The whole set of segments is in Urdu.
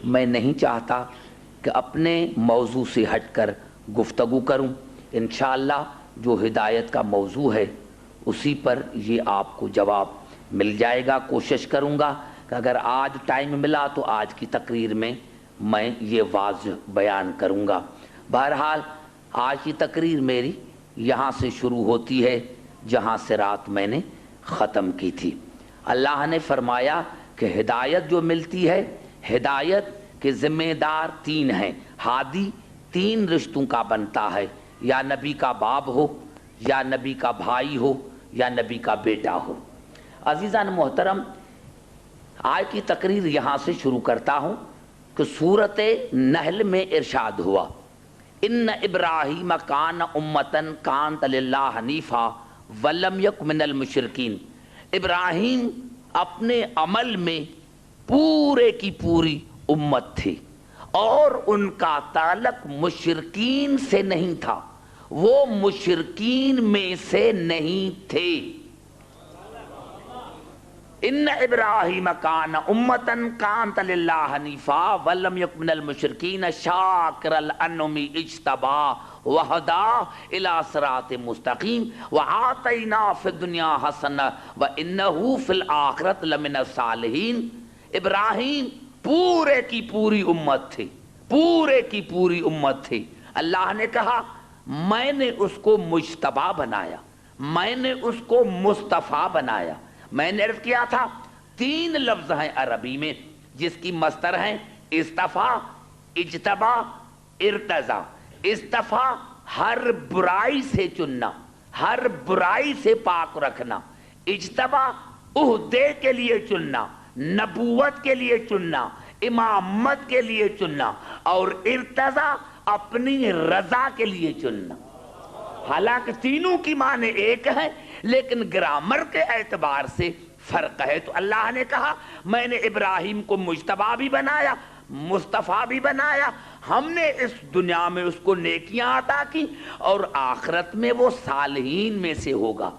میں نہیں چاہتا کہ اپنے موضوع سے ہٹ کر گفتگو کروں. انشاءاللہ جو ہدایت کا موضوع ہے اسی پر یہ آپ کو جواب مل جائے گا. کوشش کروں گا کہ اگر آج ٹائم ملا تو آج کی تقریر میں یہ واضح بیان کروں گا. بہرحال آج کی تقریر میری یہاں سے شروع ہوتی ہے جہاں سے رات میں نے ختم کی تھی. اللہ نے فرمایا کہ ہدایت جو ملتی ہے، ہدایت کے ذمہ دار تین ہیں. ہادی تین رشتوں کا بنتا ہے، یا نبی کا باپ ہو، یا نبی کا بھائی ہو، یا نبی کا بیٹا ہو. عزیزان محترم، آج کی تقریر یہاں سے شروع کرتا ہوں کہ سورۃ نحل میں ارشاد ہوا ان ابراہیم کان امتن کانت للہ حنیفا ولم یک من المشرکین. ابراہیم اپنے عمل میں پورے کی پوری امت تھی اور ان کا تعلق مشرکین سے نہیں تھا، وہ مشرکین میں سے نہیں تھے. ان ابراہیم کان امتن کانت للہ حنیفا ولم یک من المشرکین شاکر الانعم اجتبا وہدا الی صراط مستقیم وآتینا فی الدنیا حسنہ وانہ فی الآخرۃ لمن الصالحین. ابراہیم پورے کی پوری امت تھی، پورے کی پوری امت تھی. اللہ نے کہا میں نے اس کو مجتبی بنایا، میں نے اس کو مصطفیٰ بنایا. میں نے عرض کیا تھا تین لفظ ہیں عربی میں جس کی مصدر ہیں اصطفیٰ، اجتبا، ارتضا. اصطفیٰ ہر برائی سے چننا، ہر برائی سے پاک رکھنا. اجتبا عہدے کے لیے چننا، نبوت کے لیے چننا، امامت کے لیے چننا. اور ارتضا اپنی رضا کے لیے چننا. حالانکہ تینوں کی معنی ایک ہے لیکن گرامر کے اعتبار سے فرق ہے. تو اللہ نے کہا میں نے ابراہیم کو مجتبی بھی بنایا، مصطفیٰ بھی بنایا. ہم نے اس دنیا میں اس کو نیکیاں عطا کی اور آخرت میں وہ صالحین میں سے ہوگا.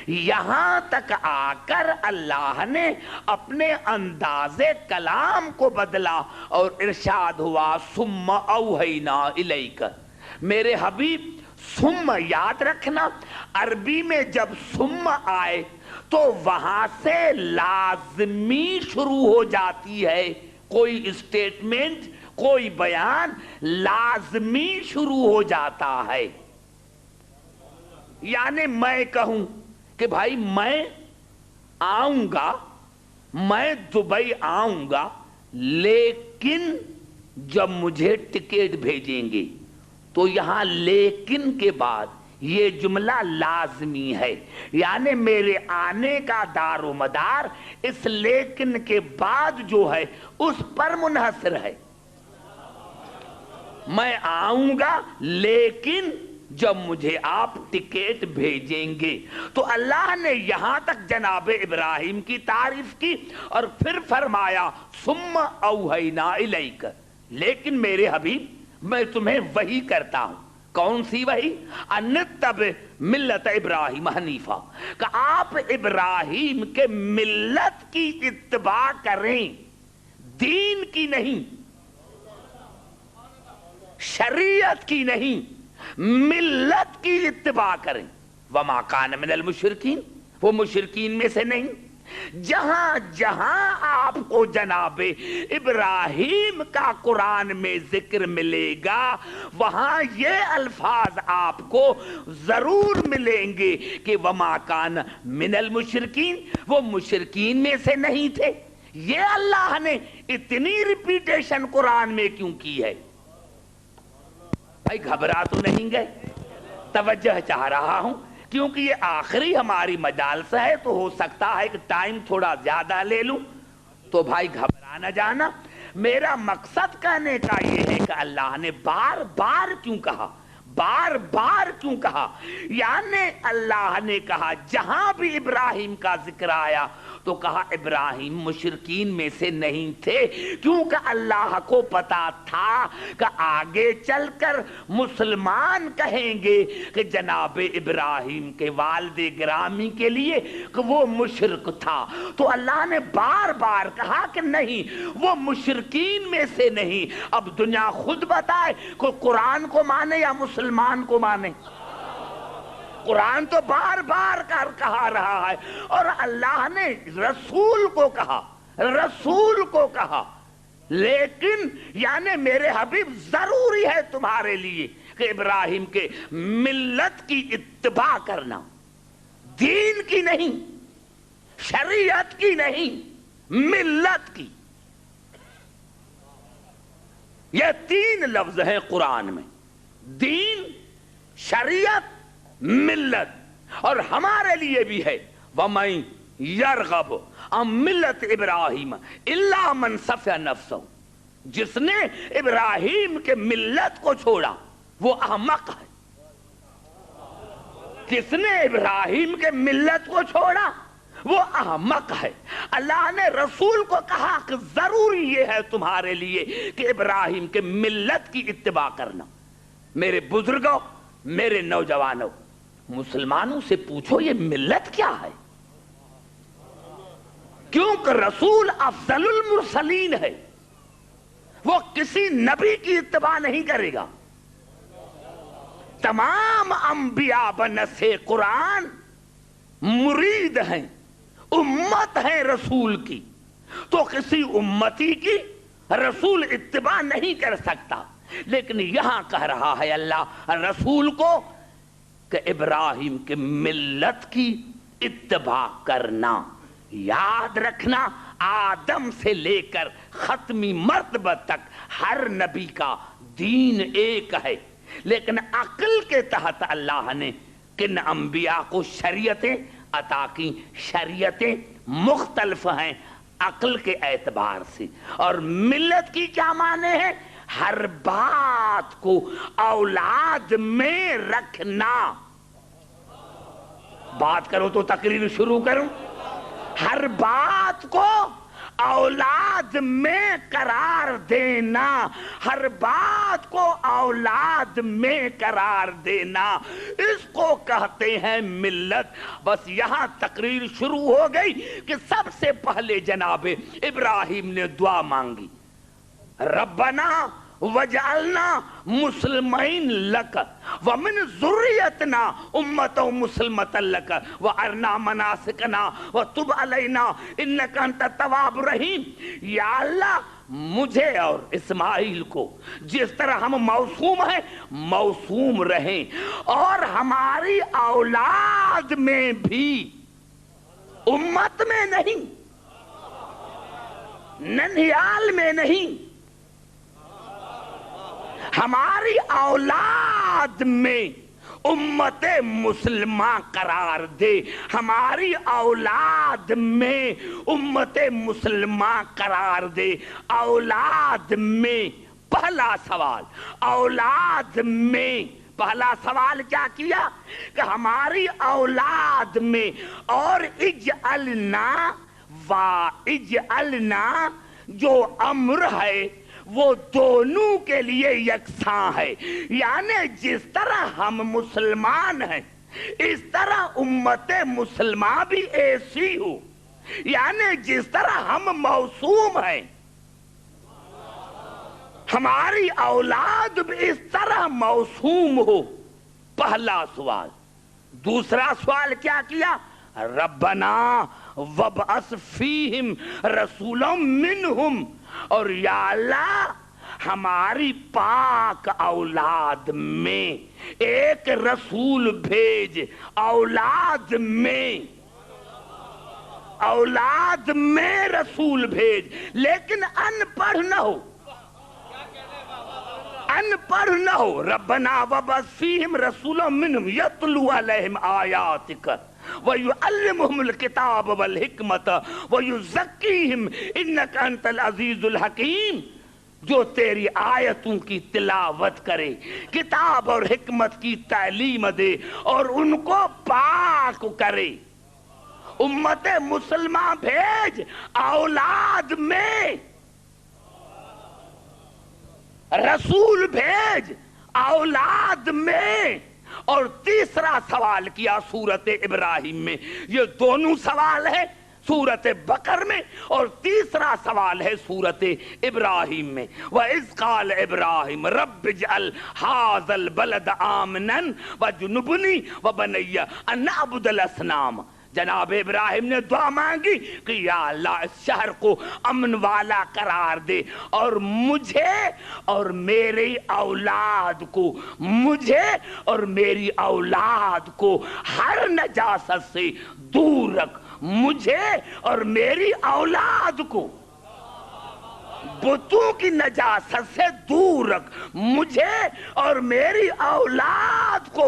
یہاں تک آ کر اللہ نے اپنے انداز کلام کو بدلا اور ارشاد ہوا ثم اوحینا الیک. میرے حبیب ثم یاد رکھنا، عربی میں جب ثم آئے تو وہاں سے لازمی شروع ہو جاتی ہے. کوئی اسٹیٹمنٹ، کوئی بیان لازمی شروع ہو جاتا ہے. یعنی میں کہوں کہ بھائی میں آؤں گا، میں دبئی آؤں گا، لیکن جب مجھے ٹکٹ بھیجیں گے تو یہاں لیکن کے بعد یہ جملہ لازمی ہے. یعنی میرے آنے کا دار و مدار اس لیکن کے بعد جو ہے اس پر منحصر ہے. میں آؤں گا لیکن جب مجھے آپ ٹکٹ بھیجیں گے. تو اللہ نے یہاں تک جناب ابراہیم کی تعریف کی اور پھر فرمایا ثم اوحینا الیک. لیکن میرے حبیب میں تمہیں وحی کرتا ہوں. کون سی وحی؟ ان اتبع ملت ابراہیم حنیفا، کہ آپ ابراہیم کے ملت کی اتباع کریں، دین کی نہیں، شریعت کی نہیں، ملت کی اتباع کریں. وما کان من المشرکین، وہ مشرکین میں سے نہیں. جہاں جہاں آپ کو جناب ابراہیم کا قرآن میں ذکر ملے گا وہاں یہ الفاظ آپ کو ضرور ملیں گے کہ وما کان من المشرکین، وہ مشرکین میں سے نہیں تھے. یہ اللہ نے اتنی ریپیٹیشن قرآن میں کیوں کی ہے؟ بھائی گھبرا تو نہیں گئے؟ توجہ چاہ رہا ہوں کیونکہ یہ آخری ہماری مجالس ہے تو ہو سکتا ہے کہ ٹائم تھوڑا زیادہ لے لوں. تو بھائی گھبرا نہ جانا. میرا مقصد کہنے کا یہ ہے کہ اللہ نے بار بار کیوں کہا، بار بار کیوں کہا. یعنی اللہ نے کہا جہاں بھی ابراہیم کا ذکر آیا تو کہا ابراہیم مشرکین میں سے نہیں تھے، کیونکہ اللہ کو پتا تھا کہ آگے چل کر مسلمان کہیں گے کہ جناب ابراہیم کے والد گرامی کے لیے کہ وہ مشرک تھا، تو اللہ نے بار بار کہا کہ نہیں، وہ مشرکین میں سے نہیں۔ اب دنیا خود بتائے کہ قرآن کو مانے یا مسلمان کو مانے۔ قرآن تو بار بار کہا رہا ہے، اور اللہ نے رسول کو کہا، رسول کو کہا، لیکن یعنی میرے حبیب ضروری ہے تمہارے لیے کہ ابراہیم کے ملت کی اتباع کرنا، دین کی نہیں، شریعت کی نہیں، ملت کی۔ یہ تین لفظ ہیں قرآن میں، دین، شریعت، ملت، اور ہمارے لیے بھی ہے وَمَن يَرْغَبُ عَن مِلَّةِ إِبْرَاهِيمَ إِلَّا مَنْ سَفِهَ نَفْسَهُ، جس نے ابراہیم کے ملت کو چھوڑا وہ احمق ہے۔ جس نے ابراہیم کے ملت کو چھوڑا وہ احمق ہے۔ اللہ نے رسول کو کہا کہ ضروری یہ ہے تمہارے لیے کہ ابراہیم کے ملت کی اتباع کرنا۔ میرے بزرگوں، میرے نوجوانوں، مسلمانوں سے پوچھو یہ ملت کیا ہے؟ کیونکہ رسول افضل المرسلین ہے، وہ کسی نبی کی اتباع نہیں کرے گا۔ تمام انبیاء بنص قرآن مرید ہیں، امت ہے رسول کی، تو کسی امتی کی رسول اتباع نہیں کر سکتا۔ لیکن یہاں کہہ رہا ہے اللہ رسول کو کہ ابراہیم کے ملت کی اتباع کرنا۔ یاد رکھنا، آدم سے لے کر ختمی مرتبہ تک ہر نبی کا دین ایک ہے، لیکن عقل کے تحت اللہ نے کن انبیاء کو شریعتیں عطا کی، شریعتیں مختلف ہیں عقل کے اعتبار سے۔ اور ملت کی کیا معنی ہے؟ ہر بات کو اولاد میں رکھنا۔ بات کرو تو تقریر شروع کروں۔ ہر بات کو اولاد میں قرار دینا، ہر بات کو اولاد میں قرار دینا، اس کو کہتے ہیں ملت۔ بس یہاں تقریر شروع ہو گئی کہ سب سے پہلے جناب ابراہیم نے دعا مانگی، ربنا وجعلنا مسلمین لک ومن ذریتنا امۃ مسلمۃ لک وارنا مناسکنا وتب علینا انک انت التواب الرحیم۔ یا اللہ مجھے اور اسماعیل کو جس طرح ہم موسوم ہیں موسوم رہیں، اور ہماری اولاد میں بھی، امت میں نہیں، ننھیال میں نہیں، ہماری اولاد میں امت مسلمہ قرار دے، ہماری اولاد میں امت مسلمہ قرار دے۔ اولاد میں پہلا سوال، اولاد میں پہلا سوال کیا کیا کہ ہماری اولاد میں، اور اجعلنا و اجعلنا جو امر ہے وہ دونوں کے لیے یکساں ہے، یعنی جس طرح ہم مسلمان ہیں اس طرح امت مسلمہ بھی ایسی ہو، یعنی جس طرح ہم موسوم ہیں ہماری اولاد بھی اس طرح موسوم ہو۔ پہلا سوال۔ دوسرا سوال کیا کیا؟ ربنا وابعث فیہم رسولا منہم، اور یا اللہ ہماری پاک اولاد میں ایک رسول بھیج، اولاد میں، اولاد میں رسول بھیج، لیکن ان پڑھ نہ ہو، ان پڑھ نہ ہو۔ ربنا وابعث فیہم رسولا منہم یتلو علیہم آیاتک وَيُعَلِّمُهُمُ الْكِتَابَ وَالْحِكْمَةَ وَيُزَكِّيهِمْ إِنَّكَ أَنْتَ الْعَزِيزُ الْحَكِيمُ، جو تیری آیتوں کی تلاوت کرے، کتاب اور حکمت کی تعلیم دے، اور ان کو پاک کرے، امت مسلمہ بھیج اولاد میں، رسول بھیج اولاد میں، اور تیسرا سوال کیا سورت ابراہیم میں۔ یہ دونوں سوال ہے سورت بقر میں، اور تیسرا سوال ہے سورت ابراہیم میں۔ وَإِذْ قَالَ إِبْرَاهِيمُ رَبِّ اجْعَلْ هَٰذَا الْبَلَدَ آمِنًا وَاجْنُبْنِي وَبَنِيَّ أَن نَّعْبُدَ الْأَصْنَامَ۔ جناب ابراہیم نے دعا مانگی کہ یا اللہ اس شہر کو امن والا قرار دے، اور مجھے اور میری اولاد کو، مجھے اور میری اولاد کو ہر نجاست سے دور رکھ، مجھے اور میری اولاد کو بتوں کی نجاست سے دور رکھ، مجھے اور میری اولاد کو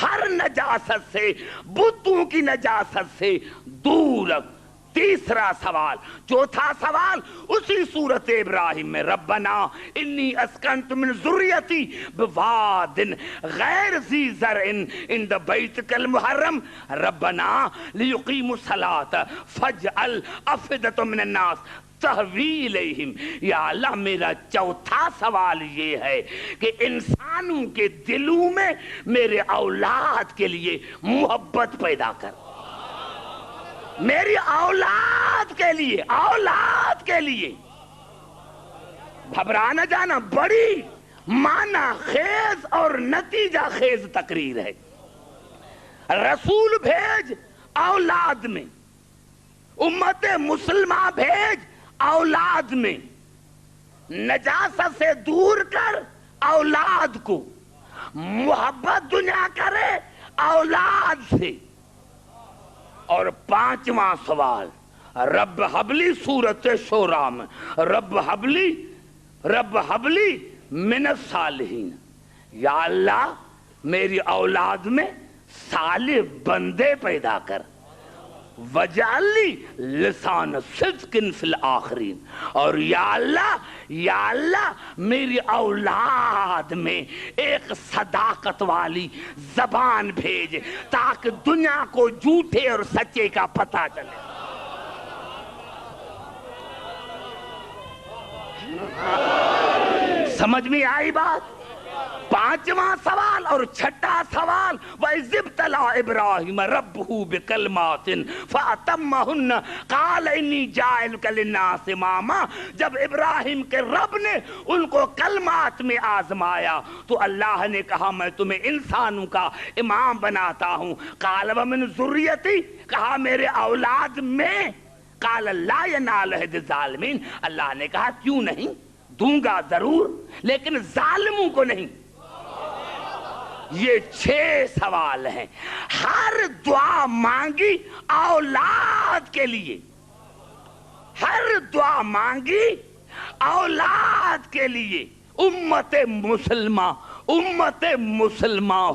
ہر نجاست سے، بتوں کی نجاست سے دور رکھ۔ تیسرا سوال، چوتھا سوال اسی سورت ابراہیم میں، ربنا انی اسکنت من ذریتی بواد غیر ذی زرع عند بیتک المحرم ربنا لیقیموا الصلاۃ فاجعل افئدۃ من الناس تہوی الیہم۔ یا اللہ میرا چوتھا سوال یہ ہے کہ انسانوں کے دلوں میں میرے اولاد کے لیے محبت پیدا کر، میری اولاد کے لیے، اولاد کے لیے۔ گھبرانا جانا بڑی معنی خیز اور نتیجہ خیز تقریر ہے۔ رسول بھیج اولاد میں، امت مسلمہ بھیج اولاد میں، نجاست سے دور کر اولاد کو، محبت دنیا کرے اولاد سے۔ اور پانچواں سوال رب حبلی سورت شورا میں، رب حبلی من الصالحین، یا اللہ میری اولاد میں صالح بندے پیدا کر، وجعل لی لسان صدق فی الآخرین، اور یا اللہ میری اولاد میں ایک صداقت والی زبان بھیج تاکہ دنیا کو جھوٹے اور سچے کا پتہ چلے۔ سمجھ میں آئی بات؟ پانچواں سوال اور چھٹا سوال وَإِذِ ابْتَلَىٰ إِبْرَاهِيمَ رَبُّهُ بِكَلِمَاتٍ فَأَتَمَّهُنَّ قَالَ إِنِّي جَاعِلُكَ لِلنَّاسِ إِمَامًا۔ جب ابراہیم کے رب نے ان کو کلمات میں آزمایا تو اللہ نے کہا میں تمہیں انسانوں کا امام بناتا ہوں۔ قَالَ وَمِن ذُرِّيَّتِي، کہا میرے اولاد میں۔ قَالَ لَا يَنَالُ عَهْدِ الظَّالِمِينَ، اللہ نے کہا کیوں نہیں، دوں گا ضرور لیکن ظالموں کو نہیں۔ یہ 6 سوال ہیں، ہر دعا مانگی اولاد کے لیے، ہر دعا مانگی اولاد کے لیے۔ امت مسلمہ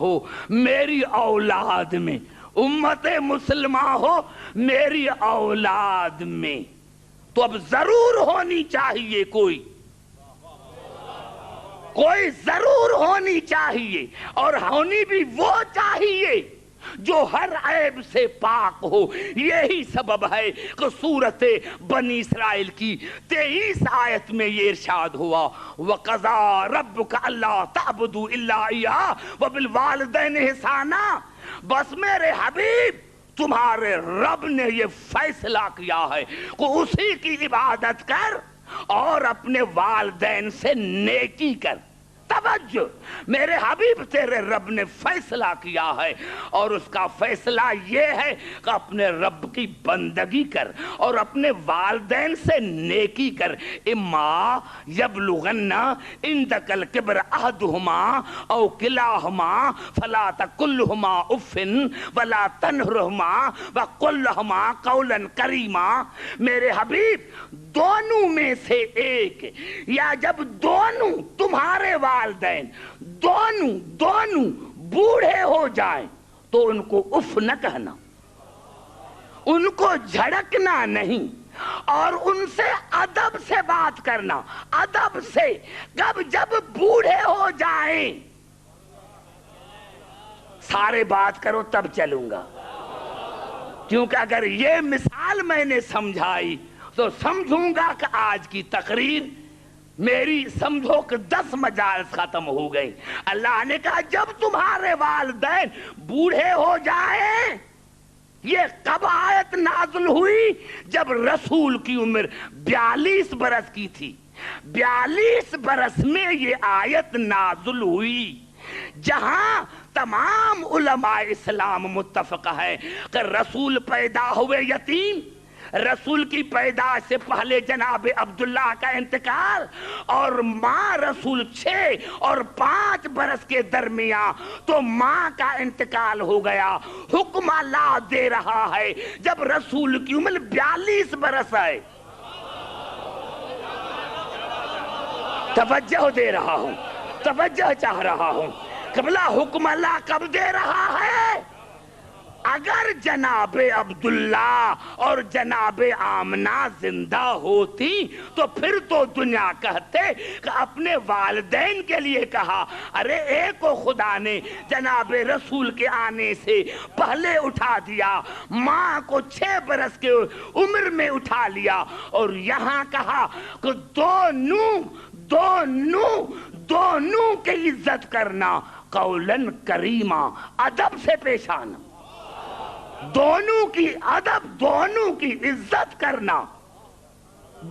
ہو میری اولاد میں، امت مسلمہ ہو میری اولاد میں، تو اب ضرور ہونی چاہیے کوئی ضرور ہونی چاہیے، اور ہونی بھی وہ چاہیے جو ہر عیب سے پاک ہو۔ یہی سبب ہے کہ سورت بنی اسرائیل کی 23 آیت میں یہ ارشاد ہوا وَقَضَىٰ رَبُّكَ أَلَّا تَعْبُدُوا إِلَّا إِيَّاهُ وَبِالْوَالِدَيْنِ إِحْسَانًا۔ بس میرے حبیب تمہارے رب نے یہ فیصلہ کیا ہے کہ اسی کی عبادت کر اور اپنے والدین سے نیکی کر۔ توجہ، میرے حبیب تیرے رب نے فیصلہ کیا ہے، اور اس کا فیصلہ یہ ہے کہ اپنے رب کی بندگی کر اور اپنے والدین سے نیکی کر۔ اما یبلغن عندک الکبر احدہما او کلاہما فلا تقل لہما اف ولا تنہرہما وقل لہما قولا کریما۔ میرے حبیب دونوں میں سے ایک، یا جب دونوں تمہارے والدین دونوں بوڑھے ہو جائیں تو ان کو اف نہ کہنا، ان کو جھڑکنا نہیں، اور ان سے ادب سے بات کرنا، ادب سے۔ جب بوڑھے ہو جائیں سارے بات کرو تب چلوں گا، کیونکہ اگر یہ مثال میں نے سمجھائی تو سمجھوں گا کہ آج کی تقریر میری سمجھو کہ 10 مجالس ختم ہو گئی۔ اللہ نے کہا جب تمہارے والدین بوڑھے ہو جائیں، یہ کب آیت نازل ہوئی؟ جب رسول کی عمر 42 برس کی تھی، 42 برس میں یہ آیت نازل ہوئی، جہاں تمام علماء اسلام متفق ہے کہ رسول پیدا ہوئے یتیم، رسول کی پیدائش سے پہلے جناب عبداللہ کا انتقال، اور ماں رسول 6 اور 5 برس کے درمیان تو ماں کا انتقال ہو گیا۔ حکم اللہ دے رہا ہے جب رسول کی عمر 42 برس ہے، توجہ دے رہا ہوں، توجہ چاہ رہا ہوں، قبلہ حکم اللہ کب دے رہا ہے؟ اگر جناب عبداللہ اور جناب آمنہ زندہ ہوتی تو پھر تو دنیا کہتے کہ اپنے والدین کے لیے کہا، ارے ایک کو خدا نے جناب رسول کے آنے سے پہلے اٹھا دیا، ماں کو 6 برس کے عمر میں اٹھا لیا، اور یہاں کہا کہ دونوں کی عزت کرنا قولاً کریمہ، ادب سے پیش آنا، دونوں کی ادب، دونوں کی عزت کرنا،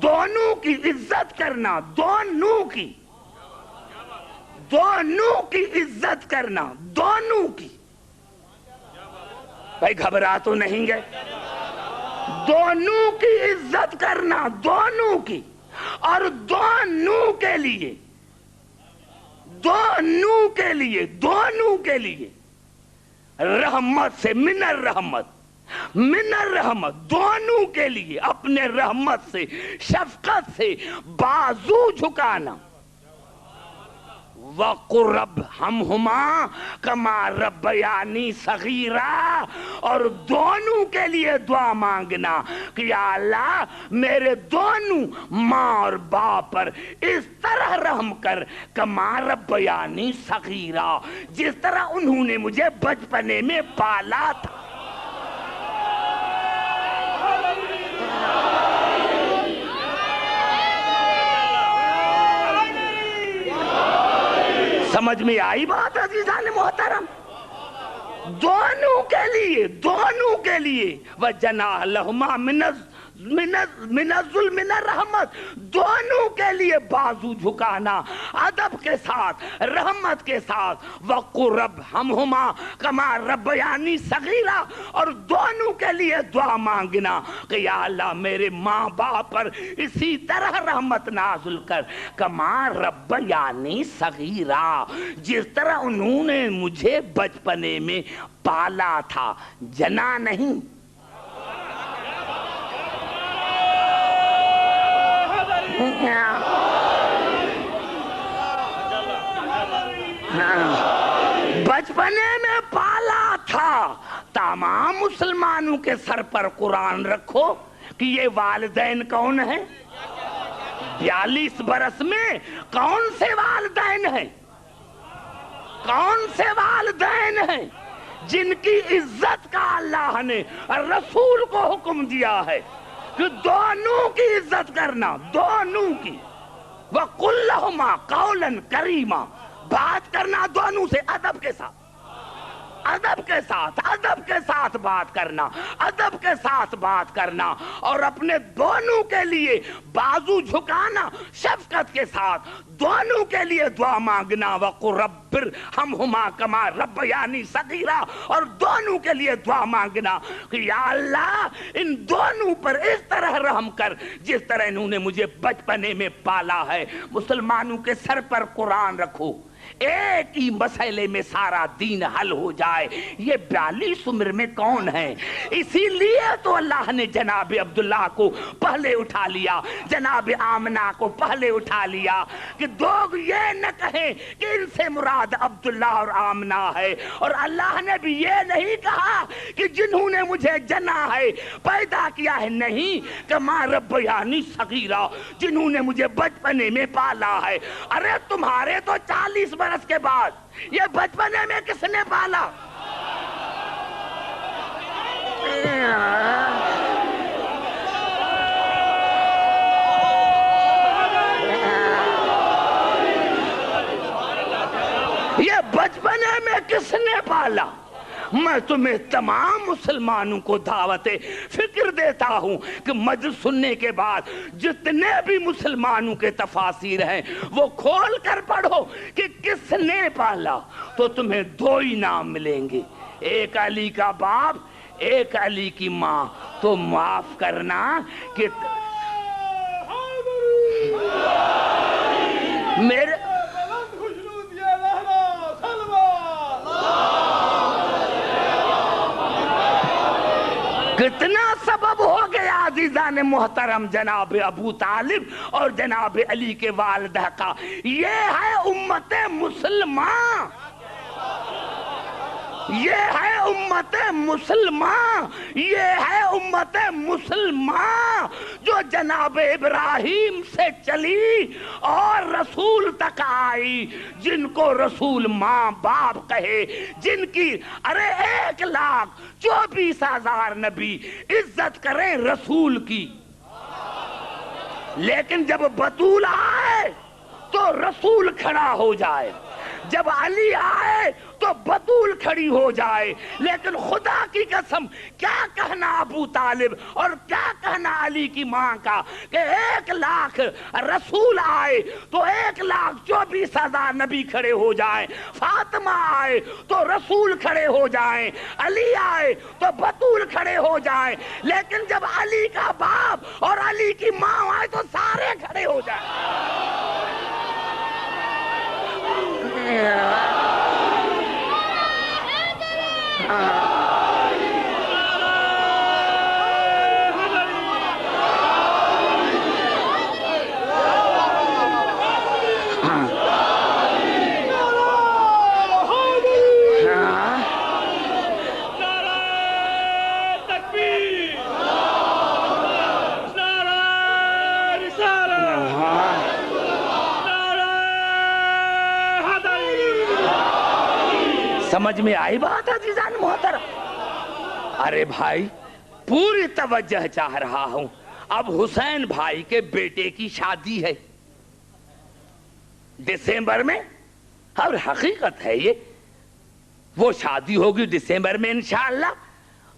دونوں کی عزت کرنا، دونوں کی عزت کرنا، دونوں کی۔ بھائی گھبرا تو نہیں گئے؟ دونوں کی عزت کرنا، دونوں کی، اور دونوں کے لیے رحمت سے من الرحمت دونوں کے لیے اپنے رحمت سے، شفقت سے بازو جھکانا۔ وَقُلْ رَبِّرْحَمْهُمَا كَمَا رَبَّيَانِي صَغِيرًا، اور دونوں کے لیے دعا مانگنا کہ یا اللہ میرے دونوں ماں اور باپ پر اس طرح رحم کر، كَمَا رَبَّيَانِي صَغِيرًا، جس طرح انہوں نے مجھے بچپنے میں پالا تھا۔ سمجھ میں آئی بات عزیزان محترم؟ دونوں کے لیے وَجَنَاحَ لَهُمَا من الظلم من الرحمت، دونوں کے لیے بازو جھکانا ادب کے ساتھ، رحمت کے ساتھ۔ وَقُلْ رَبِّرْحَمْهُمَا كَمَا رَبَّيَانِي صَغِيرًا، اور دونوں کے لیے دعا مانگنا کہ یا اللہ میرے ماں باپ پر اسی طرح رحمت نازل کر، كَمَا رَبَّيَانِي صَغِيرًا، جس طرح انہوں نے مجھے بچپنے میں پالا تھا، جنا نہیں۔ بچپنے میں پالا تھا۔ تمام مسلمانوں کے سر پر قرآن رکھو کہ یہ والدین کون ہیں؟ 42 برس میں کون سے والدین ہیں؟ کون سے والدین ہیں جن کی عزت کا اللہ نے رسول کو حکم دیا ہے کہ دونوں کی عزت کرنا، دونوں کی۔ وَقُلْ لَهُمَا قَوْلًا كَرِيمًا، بات کرنا دونوں سے ادب کے ساتھ، ادب کے ساتھ بات کرنا، ادب کے ساتھ بات کرنا، اور اپنے دونوں کے لیے بازو جھکانا شفقت کے ساتھ، دونوں کے لیے دعا مانگنا۔ وَقُلْ رَبِّرْحَمْهُمَا كَمَا رَبَّيَانِي صَغِيرًا، اور دونوں کے لیے دعا مانگنا کہ یا اللہ ان دونوں پر اس طرح رحم کر جس طرح انہوں نے مجھے بچپنے میں پالا ہے۔ مسلمانوں کے سر پر قرآن رکھو، ایک ہی مسئلے میں سارا دین حل ہو جائے۔ یہ 42 عمر میں کون ہے؟ اسی لیے تو اللہ نے جناب عبداللہ کو پہلے اٹھا لیا، جناب آمنہ کو پہلے اٹھا لیا، کہ لوگ یہ نہ کہیں کہ ان سے مراد عبداللہ اور آمنہ ہے۔ اور اللہ نے بھی یہ نہیں کہا کہ جنہوں نے مجھے جنا ہے، پیدا کیا ہے، نہیں، کما ربیانی صغیرہ، جنہوں نے مجھے بچپنے میں پالا ہے۔ ارے تمہارے تو 40 برس کے بعد، یہ بچپنے میں کس نے پالا؟ یہ بچپنے میں کس نے پالا؟ میں تمہیں تمام مسلمانوں کو دعوت فکر دیتا ہوں کہ مجلس سننے کے بعد جتنے بھی مسلمانوں کے تفاسیر ہیں وہ کھول کر پڑھو کہ کس نے پالا، تو تمہیں دو ہی نام ملیں گے، ایک علی کا باپ، ایک علی کی ماں۔ تو معاف کرنا کہ میرے کتنا سبب ہو گیا عزیزان محترم جناب ابو طالب اور جناب علی کے والدہ کا۔ یہ ہے امت مسلمان، یہ ہے امت مسلمان، یہ ہے امت مسلمان جو جناب ابراہیم سے چلی اور رسول تک آئی، جن کو رسول ماں باپ کہے، جن کی 1,24,000 نبی عزت کریں رسول کی، لیکن جب بطول آئے تو رسول کھڑا ہو جائے، جب علی آئے تو بطول کھڑی ہو جائے۔ لیکن خدا کی قسم کیا کہنا ابو طالب اور کیا کہنا علی کی ماں کا کہ 1,00,000 رسول آئے تو 1,24,000 نبی کھڑے ہو جائیں، فاطمہ آئے تو رسول کھڑے ہو جائیں، علی آئے تو بطول کھڑے ہو جائیں، لیکن جب علی کا باپ اور علی کی ماں آئے تو سارے کھڑے ہو جائیں۔ سمجھ میں آئی بات عزیزان محترم؟ ارے بھائی پوری توجہ چاہ رہا ہوں۔ اب حسین بھائی کے بیٹے کی شادی ہے دسمبر میں، اور حقیقت ہے یہ وہ شادی ہوگی دسمبر میں انشاءاللہ،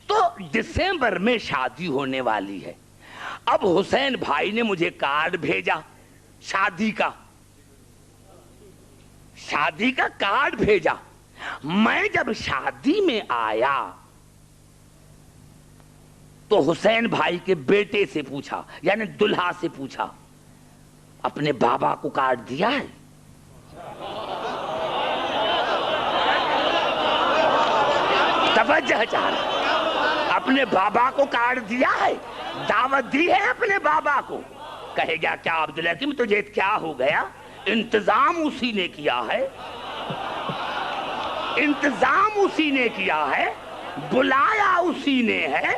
تو دسمبر میں شادی ہونے والی ہے۔ اب حسین بھائی نے مجھے کارڈ بھیجا شادی کا کارڈ بھیجا۔ میں جب شادی میں آیا تو حسین بھائی کے بیٹے سے پوچھا، یعنی دلہا سے پوچھا، اپنے بابا کو کارڈ دیا ہے؟ توجہ چاہ رہا، اپنے بابا کو کارڈ دیا ہے، دعوت دی ہے اپنے بابا کو؟ کہے گا کیا عبدالحکیم تجھے کیا ہو گیا؟ انتظام اسی نے کیا ہے، انتظام اسی نے کیا ہے، بلایا اسی نے ہے۔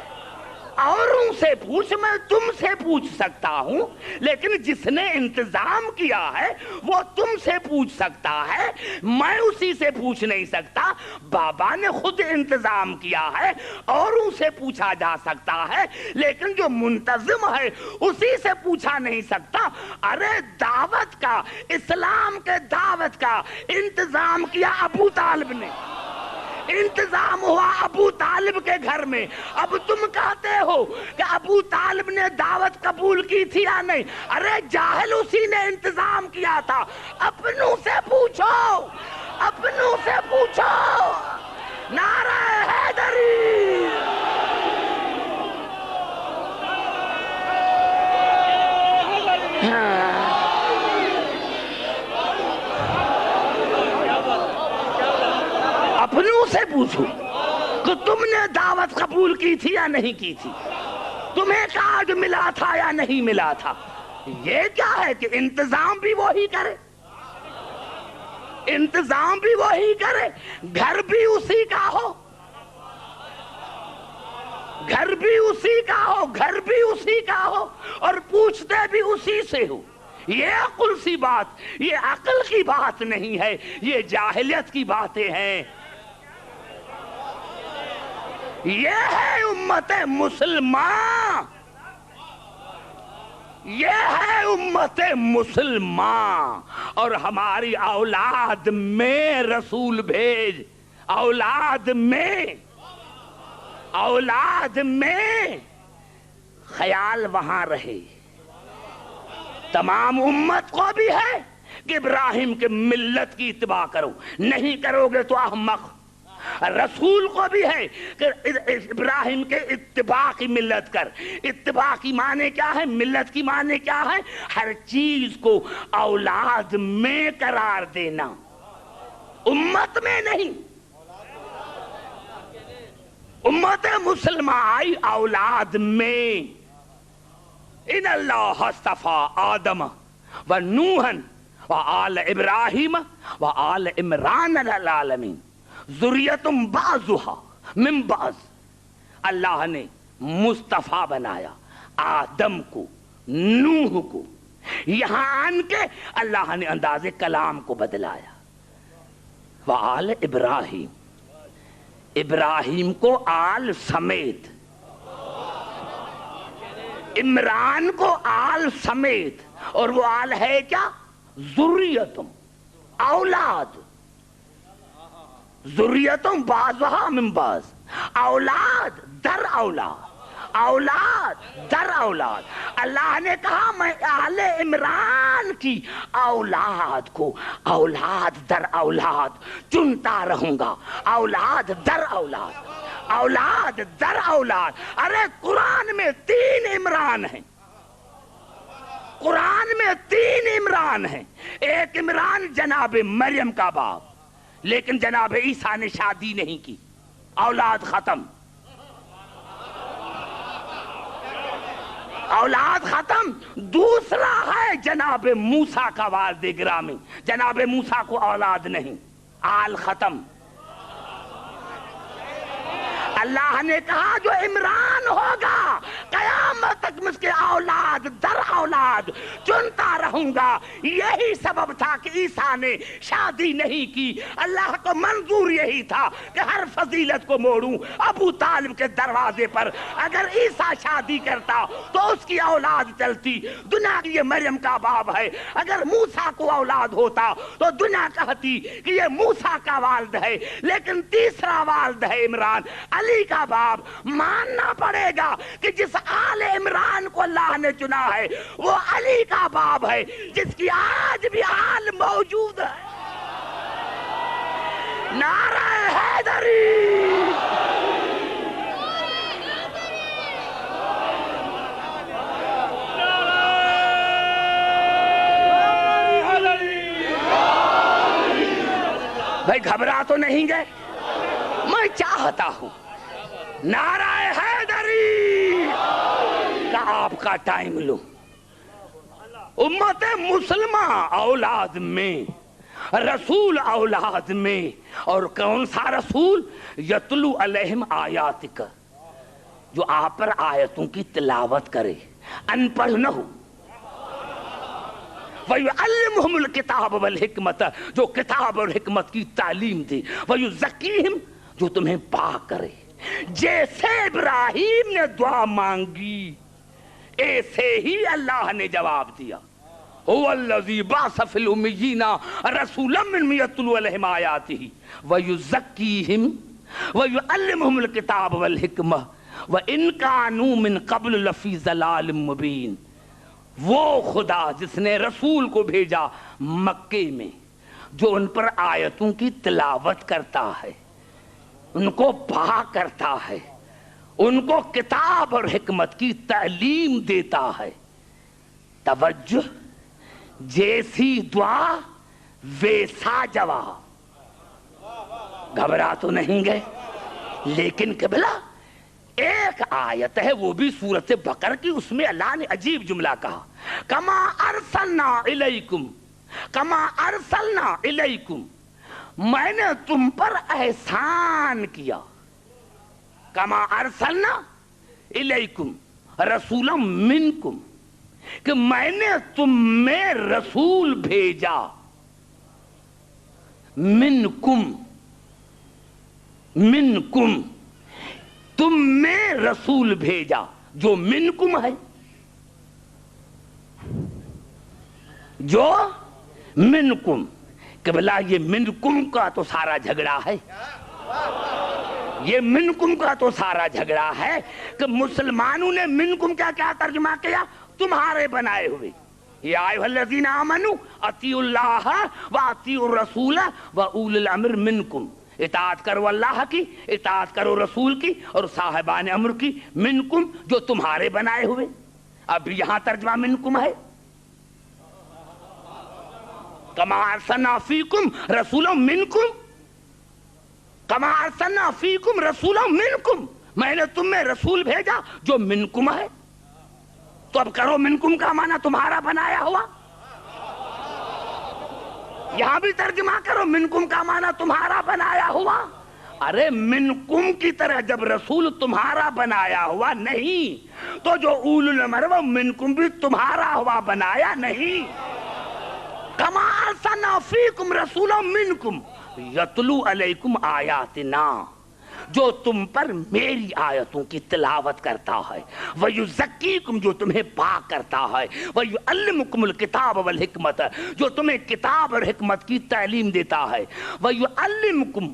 اوروں سے پوچھ، میں تم سے پوچھ سکتا ہوں، لیکن جس نے انتظام کیا ہے وہ تم سے پوچھ سکتا ہے، میں اسی سے پوچھ نہیں سکتا۔ بابا نے خود انتظام کیا ہے، اوروں سے پوچھا جا سکتا ہے، لیکن جو منتظم ہے اسی سے پوچھا نہیں سکتا۔ ارے دعوت کا، اسلام کے دعوت کا انتظام کیا ابو طالب نے، انتظام ہوا ابو طالب کے گھر میں۔ اب تم کہتے ہو کہ ابو طالب نے دعوت قبول کی تھی یا نہیں؟ ارے جاہل، اسی نے انتظام کیا تھا۔ اپنوں سے پوچھو، اپنوں سے پوچھو۔ نعرہ حیدری! اپنوں سے پوچھو کہ تم نے دعوت قبول کی تھی یا نہیں کی تھی، تمہیں کارڈ ملا تھا یا نہیں ملا تھا۔ یہ کیا ہے کہ انتظام بھی وہی کرے، انتظام بھی وہی کرے، گھر بھی اسی کا ہو، گھر بھی اسی کا ہو، گھر بھی اسی کا ہو، اور پوچھتے بھی اسی سے ہو۔ یہ عقل سی بات، یہ عقل کی بات نہیں ہے، یہ جاہلیت کی باتیں ہیں، یہ ہے امت مسلمان، یہ ہے امت مسلمان، اور ہماری اولاد میں رسول بھیج، اولاد میں خیال وہاں رہے۔ تمام امت کو بھی ہے کہ ابراہیم کے ملت کی اتباع کرو، نہیں کرو گے تو احمق۔ رسول کو بھی ہے کہ ابراہیم کے اتباع کی ملت کر۔ اتباع کی معنی کیا ہے؟ ملت کی معنی کیا ہے؟ ہر چیز کو اولاد میں قرار دینا، امت میں نہیں۔ امت مسلمہ آئی اولاد میں۔ ان اللہ اصطفیٰ آدم و نوحً و آل ابراہیم و آل عمران علی العالمین ذریۃ بعضھا من بعض۔ اللہ نے مصطفیٰ بنایا آدم کو، نوح کو، یہاں آن کے اللہ نے انداز کلام کو بدلایا۔ و آل ابراہیم، ابراہیم کو آل سمیت، عمران کو آل سمیت، اور وہ آل ہے کیا؟ ذریتم، اولاد، ذریتم بعضھا من بعض، اولاد در اولاد، اولاد در اولاد۔ اللہ نے کہا میں آل عمران کی اولاد کو اولاد در اولاد چنتا رہوں گا، اولاد در اولاد، اولاد در اولاد۔ ارے قرآن میں 3 عمران ہیں، قرآن میں 3 عمران ہیں۔ ایک عمران جناب مریم کا باپ، لیکن جناب عیسیٰ نے شادی نہیں کی، اولاد ختم، اولاد ختم۔ دوسرا ہے جناب موسیٰ کا والد گرامی، جناب موسیٰ کو اولاد نہیں، آل ختم۔ اللہ نے کہا جو عمران ہوگا قیامت تک اس کے اولاد در اولاد چنتا رہوں گا۔ یہی سبب تھا کہ عیسیٰ نے شادی نہیں کی۔ اللہ کو منظور یہی تھا کہ ہر فضیلت کو موڑوں ابو طالب کے دروازے پر۔ اگر عیسیٰ شادی کرتا تو اس کی اولاد چلتی، دنیا کی یہ مریم کا باپ ہے۔ اگر موسیٰ کو اولاد ہوتا تو دنیا کہتی کہ یہ موسیٰ کا والد ہے، لیکن تیسرا والد ہے عمران، علی کا باپ۔ ماننا پڑے گا کہ جس آل عمران کو اللہ نے چنا ہے وہ علی کا باپ ہے، جس کی آج بھی آل موجود ہے۔ نعرہ حیدری، بھائی گھبرا تو نہیں گئے؟ میں چاہتا ہوں نعرہ حیدری کا آپ کا ٹائم لوں۔ امت مسلمہ اولاد میں، رسول اولاد میں، اور کون سا رسول؟ یتلو علیہم آیاتک، جو آپ پر آیتوں کی تلاوت کرے، ان پڑھ نہ ہو۔ وَيُعَلِّمُهُمُ الْكِتَابَ وَالْحِکْمَةَ، جو کتاب اور حکمت کی تعلیم دے۔ وَيُزَكِّيهِمْ، جو تمہیں پاک کرے۔ جیسے ابراہیم نے دعا مانگی ایسے ہی اللہ نے جواب دیا۔ هُوَ الَّذِي بَعَثَ فِي الْأُمِّيِّينَ رَسُولًا مِّنْهُمْ يَتْلُو عَلَيْهِمْ آيَاتِهِ وَيُزَكِّيهِمْ وَيُعَلِّمُهُمُ الْكِتَابَ وَالْحِکْمَةَ وَإِنْ كَانُوا مِنْ قَبْلُ لَفِي ضَلَالٍ مُّبِينٍ۔ وہ خدا جس نے رسول کو بھیجا مکے میں، جو ان پر آیتوں کی تلاوت کرتا ہے، ان کو پاک کرتا ہے، ان کو کتاب اور حکمت کی تعلیم دیتا ہے۔ توجہ، جیسی دعا ویسا جواب۔ گھبرا تو نہیں گئے؟ لیکن قبلہ ایک آیت ہے، وہ بھی سورۃ بقرہ کی، اس میں اللہ نے عجیب جملہ کہا، کما ارسلنا الیکم، کما ارسلنا الیکم، میں نے تم پر احسان کیا، کما ارسلنا الیکم رسولا منکم، کہ میں نے تم میں رسول بھیجا، منکم، منکم تم میں رسول بھیجا جو منکم ہے، جو منکم. قبلہ یہ منکم کا تو سارا جھگڑا ہے، یہ منکم کا تو سارا جھگڑا ہے کہ مسلمانوں نے منکم کیا ترجمہ کیا؟ تمہارے بنائے ہوئے. یا ایھا الذین آمنوا اطیعوا اللہ واطیعوا الرسول واولی الامر منکم. اطاعت کرو اللہ کی، اطاعت کرو رسول کی اور صاحبان امر کی، منکم جو تمہارے بنائے ہوئے. اب یہاں ترجمہ منکم ہے. کما ارسلنا فیکم رسولا منکم، کما ارسلنا فیکم رسولا منکم، میں نے تم میں رسول بھیجا جو منکم ہے. تو اب کرو منکم کا معنی تمہارا بنایا ہوا. یہاں بھی ترجمہ کرو منکم کا معنی تمہارا بنایا ہوا. ارے منکم کی طرح جب رسول تمہارا بنایا ہوا نہیں تو جو اولو الامر وہ منکم بھی تمہارا ہوا بنایا نہیں. کما ارسلنا فیکم رسولا منکم یتلو علیکم آیاتنا، جو تم پر میری آیتوں کی تلاوت کرتا ہے، وَيُزَكِّيكُمْ جو تمہیں پاک کرتا ہے، وَيُعَلِّمُكُمُ الْكِتَابَ وَالْحِکْمَةَ جو تمہیں کتاب اور حکمت کی تعلیم دیتا ہے، وَيُعَلِّمُكُمْ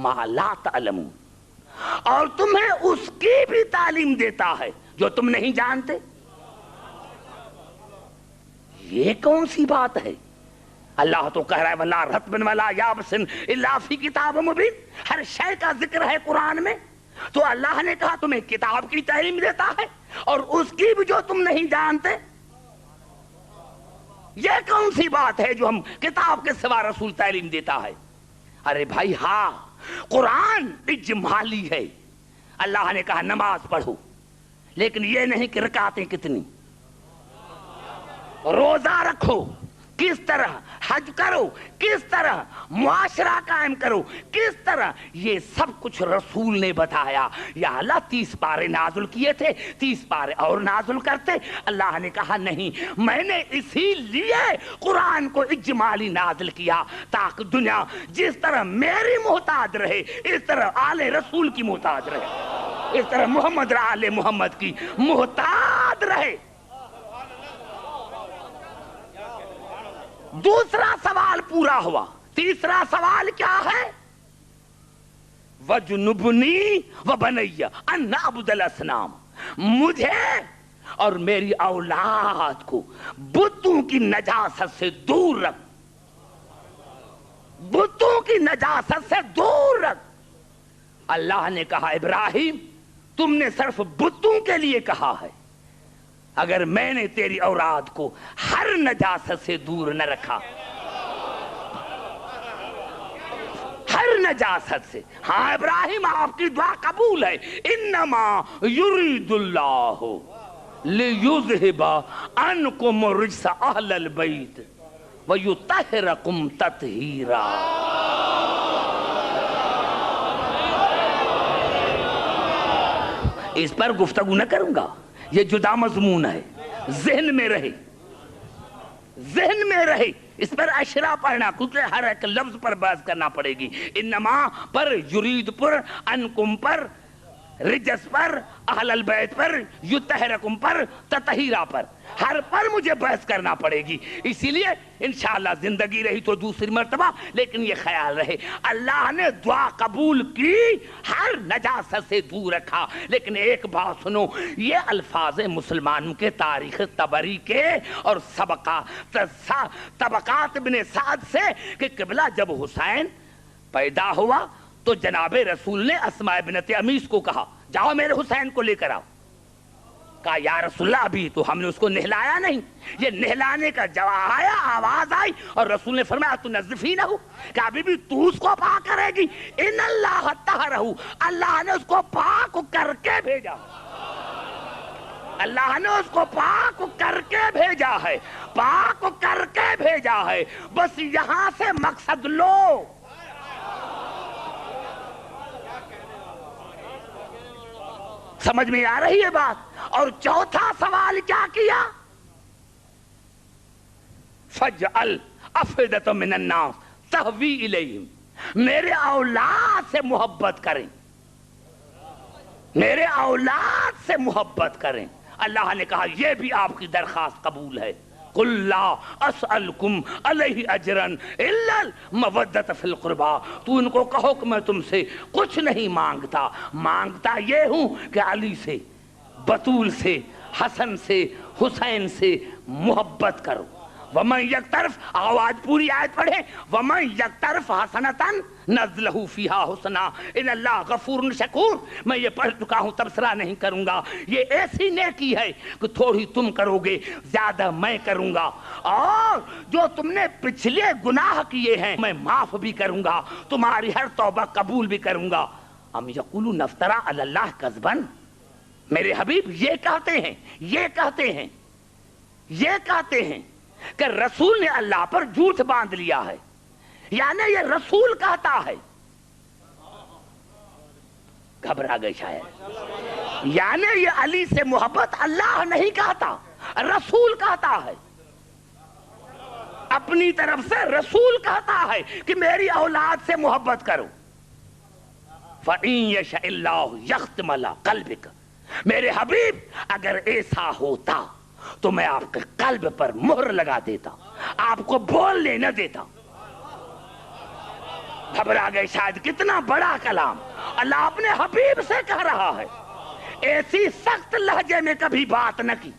مَا لَا تَعْلَمُونَ اور تمہیں اس کی بھی تعلیم دیتا ہے جو تم نہیں جانتے. یہ کون سی بات ہے؟ اللہ تو کہہ رہا ہے وَلَا رَتْبٍ وَلَا يَابِسٍ إِلَّا فِي كِتَابٍ مُبِينٍ. ہر شے کا ذکر ہے قرآن میں. تو اللہ نے کہا تمہیں کتاب کی تعلیم دیتا ہے اور اس کی بھی جو تم نہیں جانتے. یہ کون سی بات ہے جو ہم کتاب کے سوا رسول تعلیم دیتا ہے؟ ارے بھائی ہاں، قرآن اجمالی ہے. اللہ نے کہا نماز پڑھو، لیکن یہ نہیں کہ رکعتیں کتنی، روزہ رکھو کس طرح، حج کرو کس طرح، معاشرہ قائم کرو کس طرح، یہ سب کچھ رسول نے بتایا. یا اللہ 30 پارے نازل کیے تھے، 30 پارے اور نازل کرتے. اللہ نے کہا نہیں، میں نے اسی لیے قرآن کو اجمالی نازل کیا تاکہ دنیا جس طرح میری محتاج رہے اس طرح آل رسول کی محتاج رہے، اس طرح محمد آل محمد کی محتاج رہے. دوسرا سوال پورا ہوا. تیسرا سوال کیا ہے؟ وَجُنُبْنِي وَبَنَيَّ أَن نَعْبُدَ الْأَصْنَامَ، مجھے اور میری اولاد کو بتوں کی نجاست سے دور رکھ، بتوں کی نجاست سے دور رکھ. اللہ نے کہا ابراہیم تم نے صرف بتوں کے لیے کہا ہے، اگر میں نے تیری اولاد کو ہر نجاست سے دور نہ رکھا، ہر نجاست سے. ہاں ابراہیم آپ کی دعا قبول ہے. انما یرید اللہ لیذہب عنکم الرجس اہل البیت ویطہرکم تطہیرا. اس پر گفتگو نہ کروں گا، یہ جدا مضمون ہے. ذہن میں رہے، ذہن میں رہے. اس پر اشرا پڑھنا، کیونکہ ہر ایک لفظ پر بحث کرنا پڑے گی. انما پر، یرید پر، انکم پر، رجس پر، اہل البیت پر، یطہرکم پر، تطہیرا پر، ہر پر مجھے بحث کرنا پڑے گی. اسی لیے انشاءاللہ زندگی رہی تو دوسری مرتبہ. لیکن یہ خیال رہے اللہ نے دعا قبول کی، ہر نجاست سے دور رکھا. لیکن ایک بات سنو، یہ الفاظ مسلمانوں کے تاریخ طبری کے اور طبقات ابن سعد سے کہ قبلہ جب حسین پیدا ہوا تو جناب رسول نے اسماء بنت امیس کو کہا جاؤ میرے حسین کو لے کر آؤ. کہا یا رسول اللہ ابھی تو ہم نے اس کو نہلایا نہیں. یہ نہلانے کا جواب آیا، آواز آئی اور رسول نے فرمایا تنظفینہ، کہ ابھی بھی تو اس کو پاک کرے گی. ان اللہ طہرہ، اللہ نے اس کو پاک کر کے بھیجا، اللہ نے اس کو پاک کر کے بھیجا ہے، پاک کر کے بھیجا ہے. بس یہاں سے مقصد لو. سمجھ میں آ رہی ہے بات؟ اور چوتھا سوال کیا کیا؟ فَجْعَلْ أَفْئِدَةً مِّنَ النَّاسِ تَهْوِي إِلَيْهِمْ، میرے اولاد سے محبت کریں. میرے اولاد سے محبت کریں. اللہ نے کہا یہ بھی آپ کی درخواست قبول ہے. قل لا اسألکم علیہ اجرا الا المودۃ فی القربى. تو ان کو کہو کہ میں تم سے کچھ نہیں مانگتا، مانگتا یہ ہوں کہ علی سے، بطول سے، حسن سے، حسین سے محبت کرو. ومن یقترف، آواز پوری آیت پڑھیں، ومن یقترف حسنۃ نزلہ فیہا حسنا ان اللہ غفور شکور. میں یہ پڑھ چکا ہوں، تبصرہ نہیں کروں گا. یہ ایسی نیکی ہے کہ تھوڑی تم کرو گے، زیادہ میں کروں گا. اور جو تم نے پچھلے گناہ کیے ہیں میں معاف بھی کروں گا، تمہاری ہر توبہ قبول بھی کروں گا. ام یقولون افترا علی اللہ کذبا. میرے حبیب یہ کہتے ہیں، یہ کہتے ہیں، یہ کہتے ہیں کہ رسول نے اللہ پر جھوٹ باندھ لیا ہے. یعنی یہ رسول کہتا ہے، گھبرا گئے شاید. یعنی یہ علی سے محبت اللہ نہیں کہتا، رسول کہتا ہے. اپنی طرف سے رسول کہتا ہے کہ میری اولاد سے محبت کرو. فَإِن يَشَإِ اللَّهُ يَخْتِمْ عَلَىٰ قَلْبِكَ. میرے حبیب اگر ایسا ہوتا تو میں آپ کے قلب پر مہر لگا دیتا، آپ کو بولنے نہ دیتا. گھبرا گئے شاید. کتنا بڑا کلام اللہ اپنے حبیب سے کہہ رہا ہے. ایسی سخت لہجے میں کبھی بات نہ کی،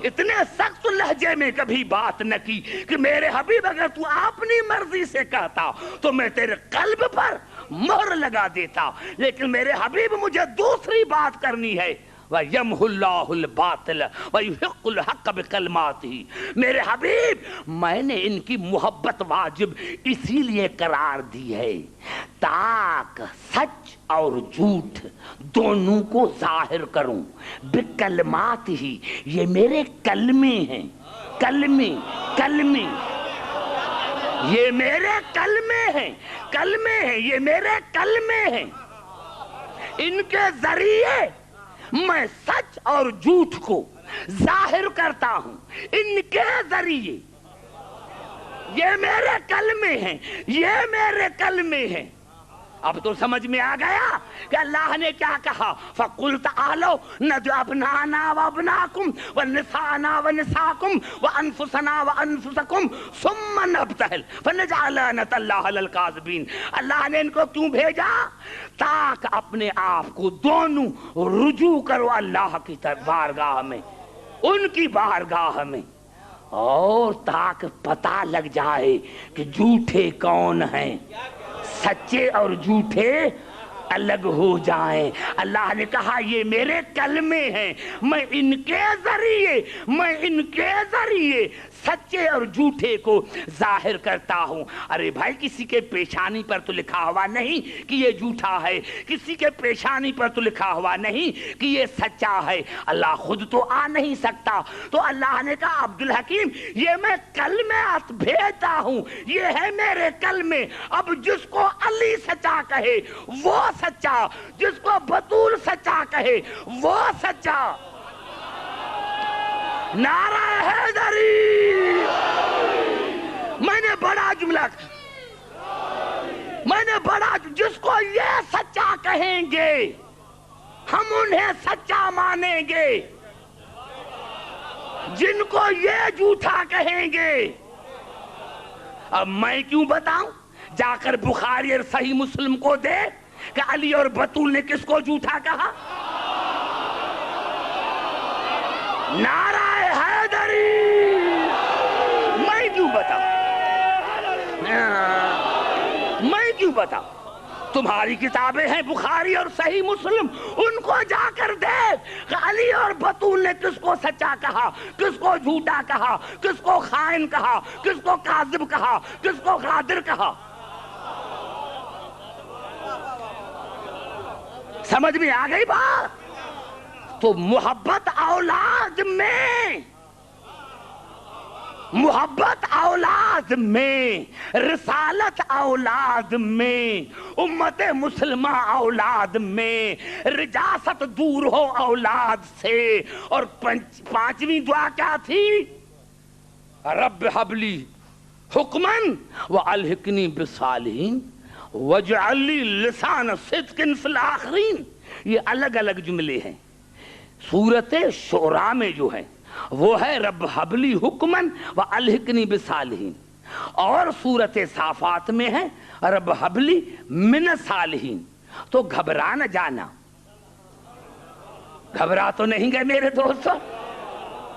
اتنے سخت لہجے میں کبھی بات نہ کی کہ میرے حبیب اگر تو اپنی مرضی سے کہتا تو میں تیرے قلب پر مہر لگا دیتا. لیکن میرے حبیب مجھے دوسری بات کرنی ہے. وَيَمْحُ اللَّهُ الْبَاطِلَ وَيُحِقُّ الْحَقَّ بِكَلِمَاتِهِ. میرے حبیب میں نے ان کی محبت واجب اسی لیے قرار دی ہے تاکہ سچ اور جھوٹ دونوں کو ظاہر کروں. بِكَلِمَاتِهِ. یہ میرے کلمے ہیں، کلمے، کلمے. یہ میرے کلمے ہیں، کلمے ہیں، یہ میرے کلمے ہیں. ان کے ذریعے میں سچ اور جھوٹ کو ظاہر کرتا ہوں. ان کے ذریعے. یہ میرے کلمے ہیں، یہ میرے کلمے ہیں. اب تو سمجھ میں آ گیا کہ اللہ نے کیا کہا. فَقُلْ تَعَالَوْا نَدْعُ أَبْنَاءَنَا وَأَبْنَاءَكُمْ وَنِسَاءَنَا وَنِسَاءَكُمْ وَأَنفُسَنَا وَأَنفُسَكُمْ ثُمَّ نَبْتَهِلْ فَنَجْعَلَ لَعْنَتَ اللَّهِ عَلَى الْكَاذِبِينَ. اللہ نے ان کو کیوں بھیجا؟ تاکہ اپنے آپ کو دونوں رجوع کرو اللہ کی بارگاہ میں، ان کی بارگاہ میں، اور تاکہ پتہ لگ جائے کہ جھوٹے کون ہیں، سچے اور جھوٹے الگ ہو جائیں. اللہ نے کہا یہ میرے کلمے ہیں، میں ان کے ذریعے سچے اور جھوٹے کو ظاہر کرتا ہوں. ارے بھائی کسی کے پیشانی پر تو لکھا ہوا نہیں کہ یہ جھوٹا ہے، کسی کے پیشانی پر تو لکھا ہوا نہیں کہ یہ سچا ہے. اللہ خود تو آ نہیں سکتا. تو اللہ نے کہا عبدالحکیم یہ میں کلمات بھیجتا ہوں، یہ ہے میرے کلمے. اب جس کو علی سچا کہے وہ سچا، جس کو بطول سچا کہے وہ سچا. نعرہ حیدری. میں نے بڑا جملہ، میں نے بڑا، جس کو یہ سچا کہیں گے ہم انہیں سچا مانیں گے، جن کو یہ جھوٹا کہیں گے. اب میں کیوں بتاؤں؟ جا کر بخاری اور صحیح مسلم کو دے کہ علی اور بطول نے کس کو جھوٹا کہا. نعرہ حیدری. میں کیوں بتاؤں؟ میں کیوں بتاؤں؟ تمہاری کتابیں ہیں بخاری اور صحیح مسلم، ان کو جا کر دیکھ کہ علی اور بطول نے کس کو سچا کہا، کس کو جھوٹا کہا، کس کو خائن کہا، کس کو کاذب کہا، کس کو غادر کہا. سمجھ میں آ گئی بات؟ تو محبت اولاد میں، محبت اولاد میں، رسالت اولاد میں، امت مسلمہ اولاد میں، رجاست دور ہو اولاد سے. اور پانچویں دعا کیا تھی؟ رب ہب لی حکمن والحقنی بالصالحین واجعل لی لسان صدق فی الآخرین. یہ الگ الگ جملے ہیں. سورت شعراء میں جو ہے وہ ہے رب حبلی حکمن و الحقنی بالصالحین, اور سورت صافات میں ہے رب حبلی من الصالحین. تو گھبرا نہ جانا, گھبرا تو نہیں گئے میرے دوستو.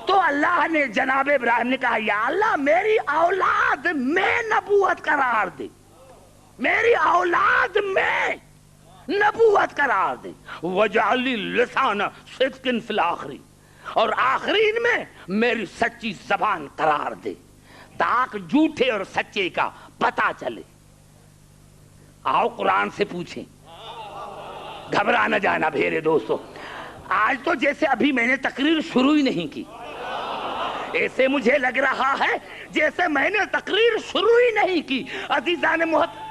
تو اللہ نے جناب ابراہیم نے کہا یا اللہ میری اولاد میں نبوت قرار دے, میری اولاد میں نبوت قرار دے. وجعل لی لسان صدق فی الآخرین, اور آخرین میں میری سچی زبان قرار دے تاکہ جھوٹے اور سچے کا پتہ چلے. آؤ قرآن سے پوچھیں, گھبرا نہ جانا میرے دوستو. آج تو جیسے ابھی میں نے تقریر شروع ہی نہیں کی, ایسے مجھے لگ رہا ہے جیسے میں نے تقریر شروع ہی نہیں کی. عزیزان محترم,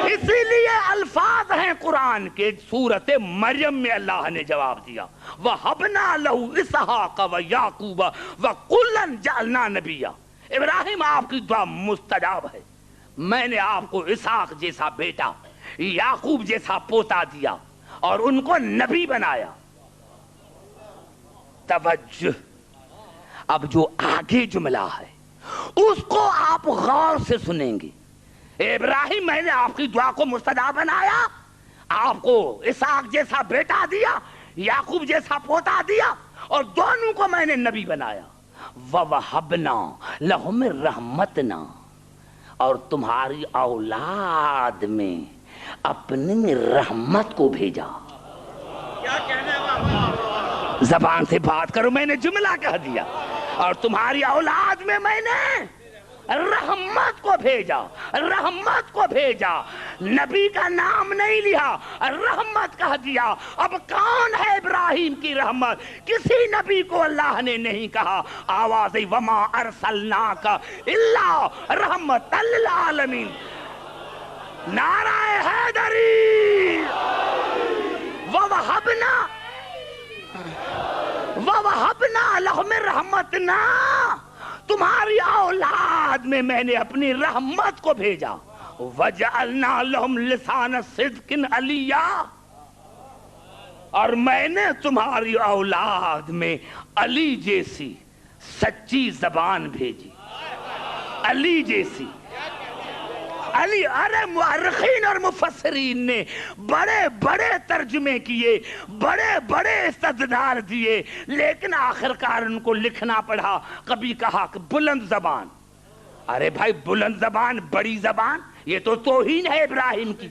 اسی لیے الفاظ ہیں قرآن کے. سورت مریم میں اللہ نے جواب دیا وَهَبْنَا لَهُ إِسْحَاقَ وَيَعْقُوبَ وَكُلًّا جَعَلْنَا نَبِيًّا. ابراہیم آپ کی دعا مستجاب ہے, میں نے آپ کو اسحاق جیسا بیٹا, یعقوب جیسا پوتا دیا اور ان کو نبی بنایا. توجہ, اب جو آگے جملہ ہے اس کو آپ غور سے سنیں گے. ابراہیم میں نے آپ کی دعا کو مستجاب بنایا, آپ کو اسحاق جیسا بیٹا دیا, یعقوب جیسا پوتا دیا, اور دونوں کو میں نے نبی بنایا. وَوَهَبْنَا لَهُمْ رَحْمَتْنَا, اور تمہاری اولاد میں اپنی رحمت کو بھیجا. کیا کہنا ہے, زبان سے بات کرو, میں نے جملہ کہہ دیا. اور تمہاری اولاد میں میں نے رحمت کو بھیجا, رحمت کو بھیجا. نبی کا نام نہیں لیا, رحمت کہہ دیا. اب کون ہے ابراہیم کی رحمت؟ کسی نبی کو اللہ نے نہیں کہا. آواز وما ارسلناک الا رحمت للعالمین. نعرہ حیدری. وَوَهَبْنَا لَهُمْ رَحْمَتْنَا, تمہاری اولاد میں میں نے اپنی رحمت کو بھیجا. وَجَعَلْنَا لَهُمْ لِسَانَ صِدْقٍ عَلِيًّا, اور میں نے تمہاری اولاد میں علی جیسی سچی زبان بھیجی. علی جیسی. علی, ارے مورخین اور مفسرین نے بڑے بڑے ترجمے کیے, بڑے بڑے استدلال دیے, لیکن آخرکار ان کو لکھنا پڑا. کبھی کہا کہ بلند زبان. ارے بھائی بلند زبان, بڑی زبان, یہ تو توہین ہے ابراہیم کی.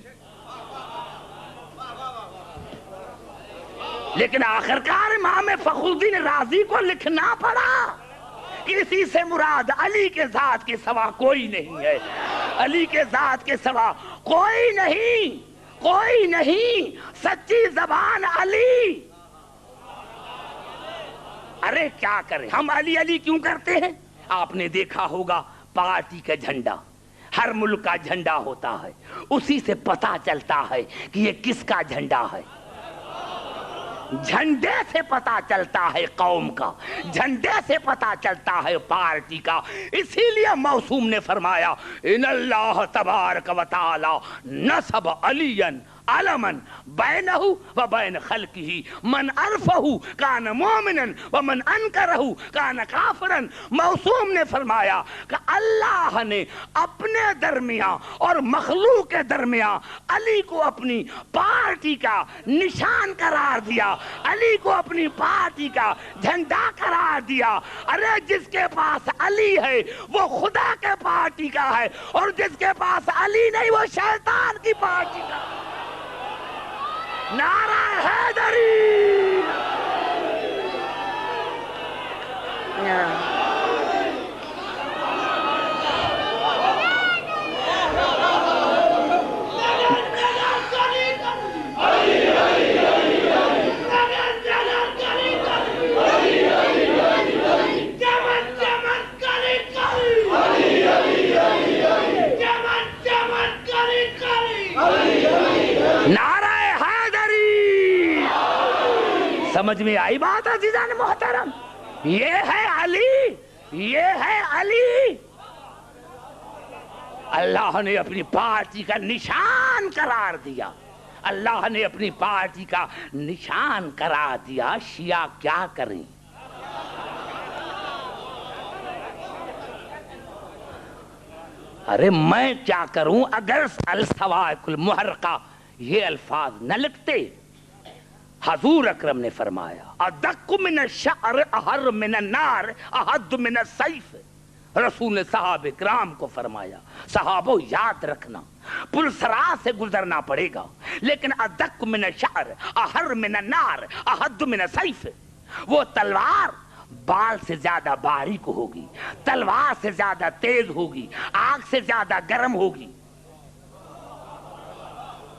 لیکن آخرکار امام فخر الدین رازی کو لکھنا پڑا. کسی سے مراد علی کے ذات کے سوا کوئی نہیں ہے, علی کے ذات کے سوا کوئی نہیں, کوئی نہیں. سچی زبان علی. ارے کیا کریں ہم, علی علی کیوں کرتے ہیں؟ آپ نے دیکھا ہوگا پارٹی کا جھنڈا, ہر ملک کا جھنڈا ہوتا ہے, اسی سے پتا چلتا ہے کہ یہ کس کا جھنڈا ہے. جھنڈے سے پتا چلتا ہے قوم کا, جھنڈے سے پتا چلتا ہے پارٹی کا. اسی لیے موسوم نے فرمایا ان اللہ تبارک و تعالی نصب علی علمن بینہ و بین خلقہ من عرفہ کان مومنا ومن انکرہ کان کافرا. موسوم نے فرمایا کہ اللہ نے اپنے درمیان اور مخلوق کے درمیان علی کو اپنی پارٹی کا نشان قرار دیا, علی کو اپنی پارٹی کا جھنڈا قرار دیا. ارے جس کے پاس علی ہے وہ خدا کے پارٹی کا ہے, اور جس کے پاس علی نہیں وہ شیطان کی پارٹی کا. نعرہ حیدری. سمجھ میں آئی بات عزیزان محترم؟ یہ ہے علی, یہ ہے علی. اللہ نے اپنی پارٹی کا نشان قرار دیا. اللہ نے اپنی پارٹی کا نشان کرا دیا، شیعہ کیا کریں؟ ارے میں کیا کروں اگر الصواعق المحرقہ یہ الفاظ نہ لکھتے؟ حضور اکرم نے فرمایا ادق من الشعر احر من النار احد من السیف۔ رسول نے صحابہ کرام کو فرمایا صحابہ یاد رکھنا پلسرات سے گزرنا پڑے گا، لیکن ادق من الشعر احر من النار احد من السیف، وہ تلوار بال سے زیادہ باریک ہوگی، تلوار سے زیادہ تیز ہوگی، آگ سے زیادہ گرم ہوگی۔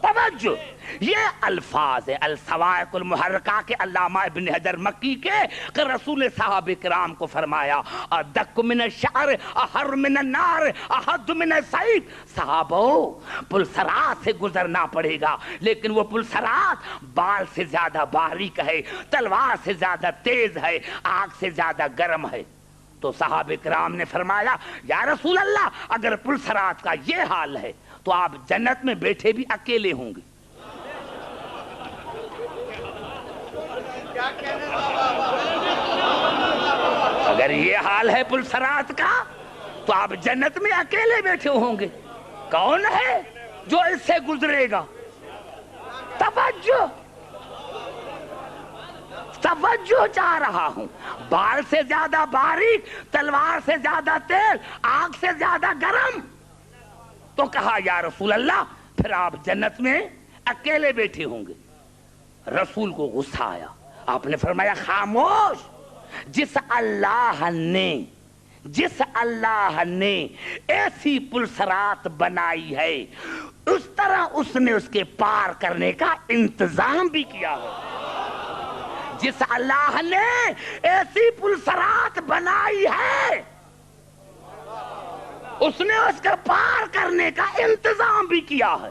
توجہ، یہ الفاظ ہے الصواعق المحرقہ کے علامہ ابن حجر مکی کے کہ رسول صحابہ کرام کو فرمایا ادق من الشعر احر من النار احد من السیف۔ صحابہ پلسرات سے گزرنا پڑے گا، لیکن وہ پلسرات بال سے زیادہ باریک ہے، تلوار سے زیادہ تیز ہے، آگ سے زیادہ گرم ہے۔ تو صحابہ کرام نے فرمایا یا رسول اللہ اگر پلسرات کا یہ حال ہے تو آپ جنت میں بیٹھے بھی اکیلے ہوں گے۔ اگر یہ حال ہے پلسرات کا تو آپ جنت میں اکیلے بیٹھے ہوں گے۔ کون ہے جو اس سے گزرے گا؟ توجہ توجہ چاہ رہا ہوں، بال سے زیادہ باریک، تلوار سے زیادہ تیز، آگ سے زیادہ گرم۔ تو کہا یا رسول اللہ پھر آپ جنت میں اکیلے بیٹھے ہوں گے۔ رسول کو غصہ آیا، آپ نے فرمایا خاموش، جس اللہ نے ایسی پلسرات بنائی ہے اس طرح اس نے اس کے پار کرنے کا انتظام بھی کیا ہے۔ جس اللہ نے ایسی پلسرات بنائی ہے اس نے اس کے پار کرنے کا انتظام بھی کیا ہے۔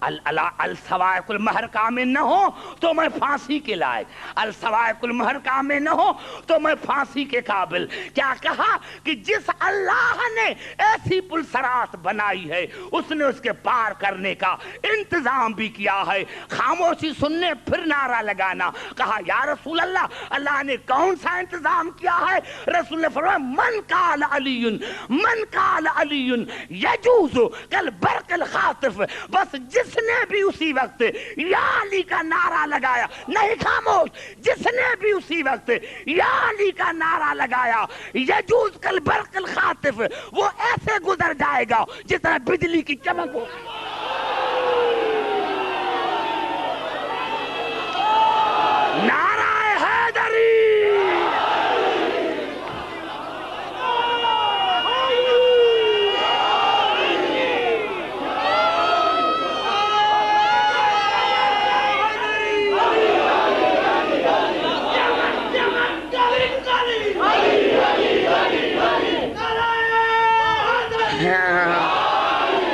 الصواعق المحرقہ میں نہ ہو تو میں پھانسی کے لائق، الصواعق المحرقہ میں نہ ہو تو میں پھانسی کے قابل۔ کیا کہا کہ جس اللہ نے ایسی پلسرات بنائی ہے اس نے اس کے پار کرنے کا انتظام بھی کیا ہے۔ خاموشی سننے پھر نعرہ لگانا، کہا یا رسول اللہ اللہ نے کون سا انتظام کیا ہے؟ رسول نے فرمایا من قال علی یجوز کالبرق الخاطف، بس جس نے بھی اسی وقت یا علی کا نعرہ لگایا، نہیں خاموش، جس نے بھی اسی وقت یا علی کا نعرہ لگایا یجوز کالبرق الخاطف، وہ ایسے گزر جائے گا جس طرح بجلی کی چمک ہو۔ نعرہ حیدری،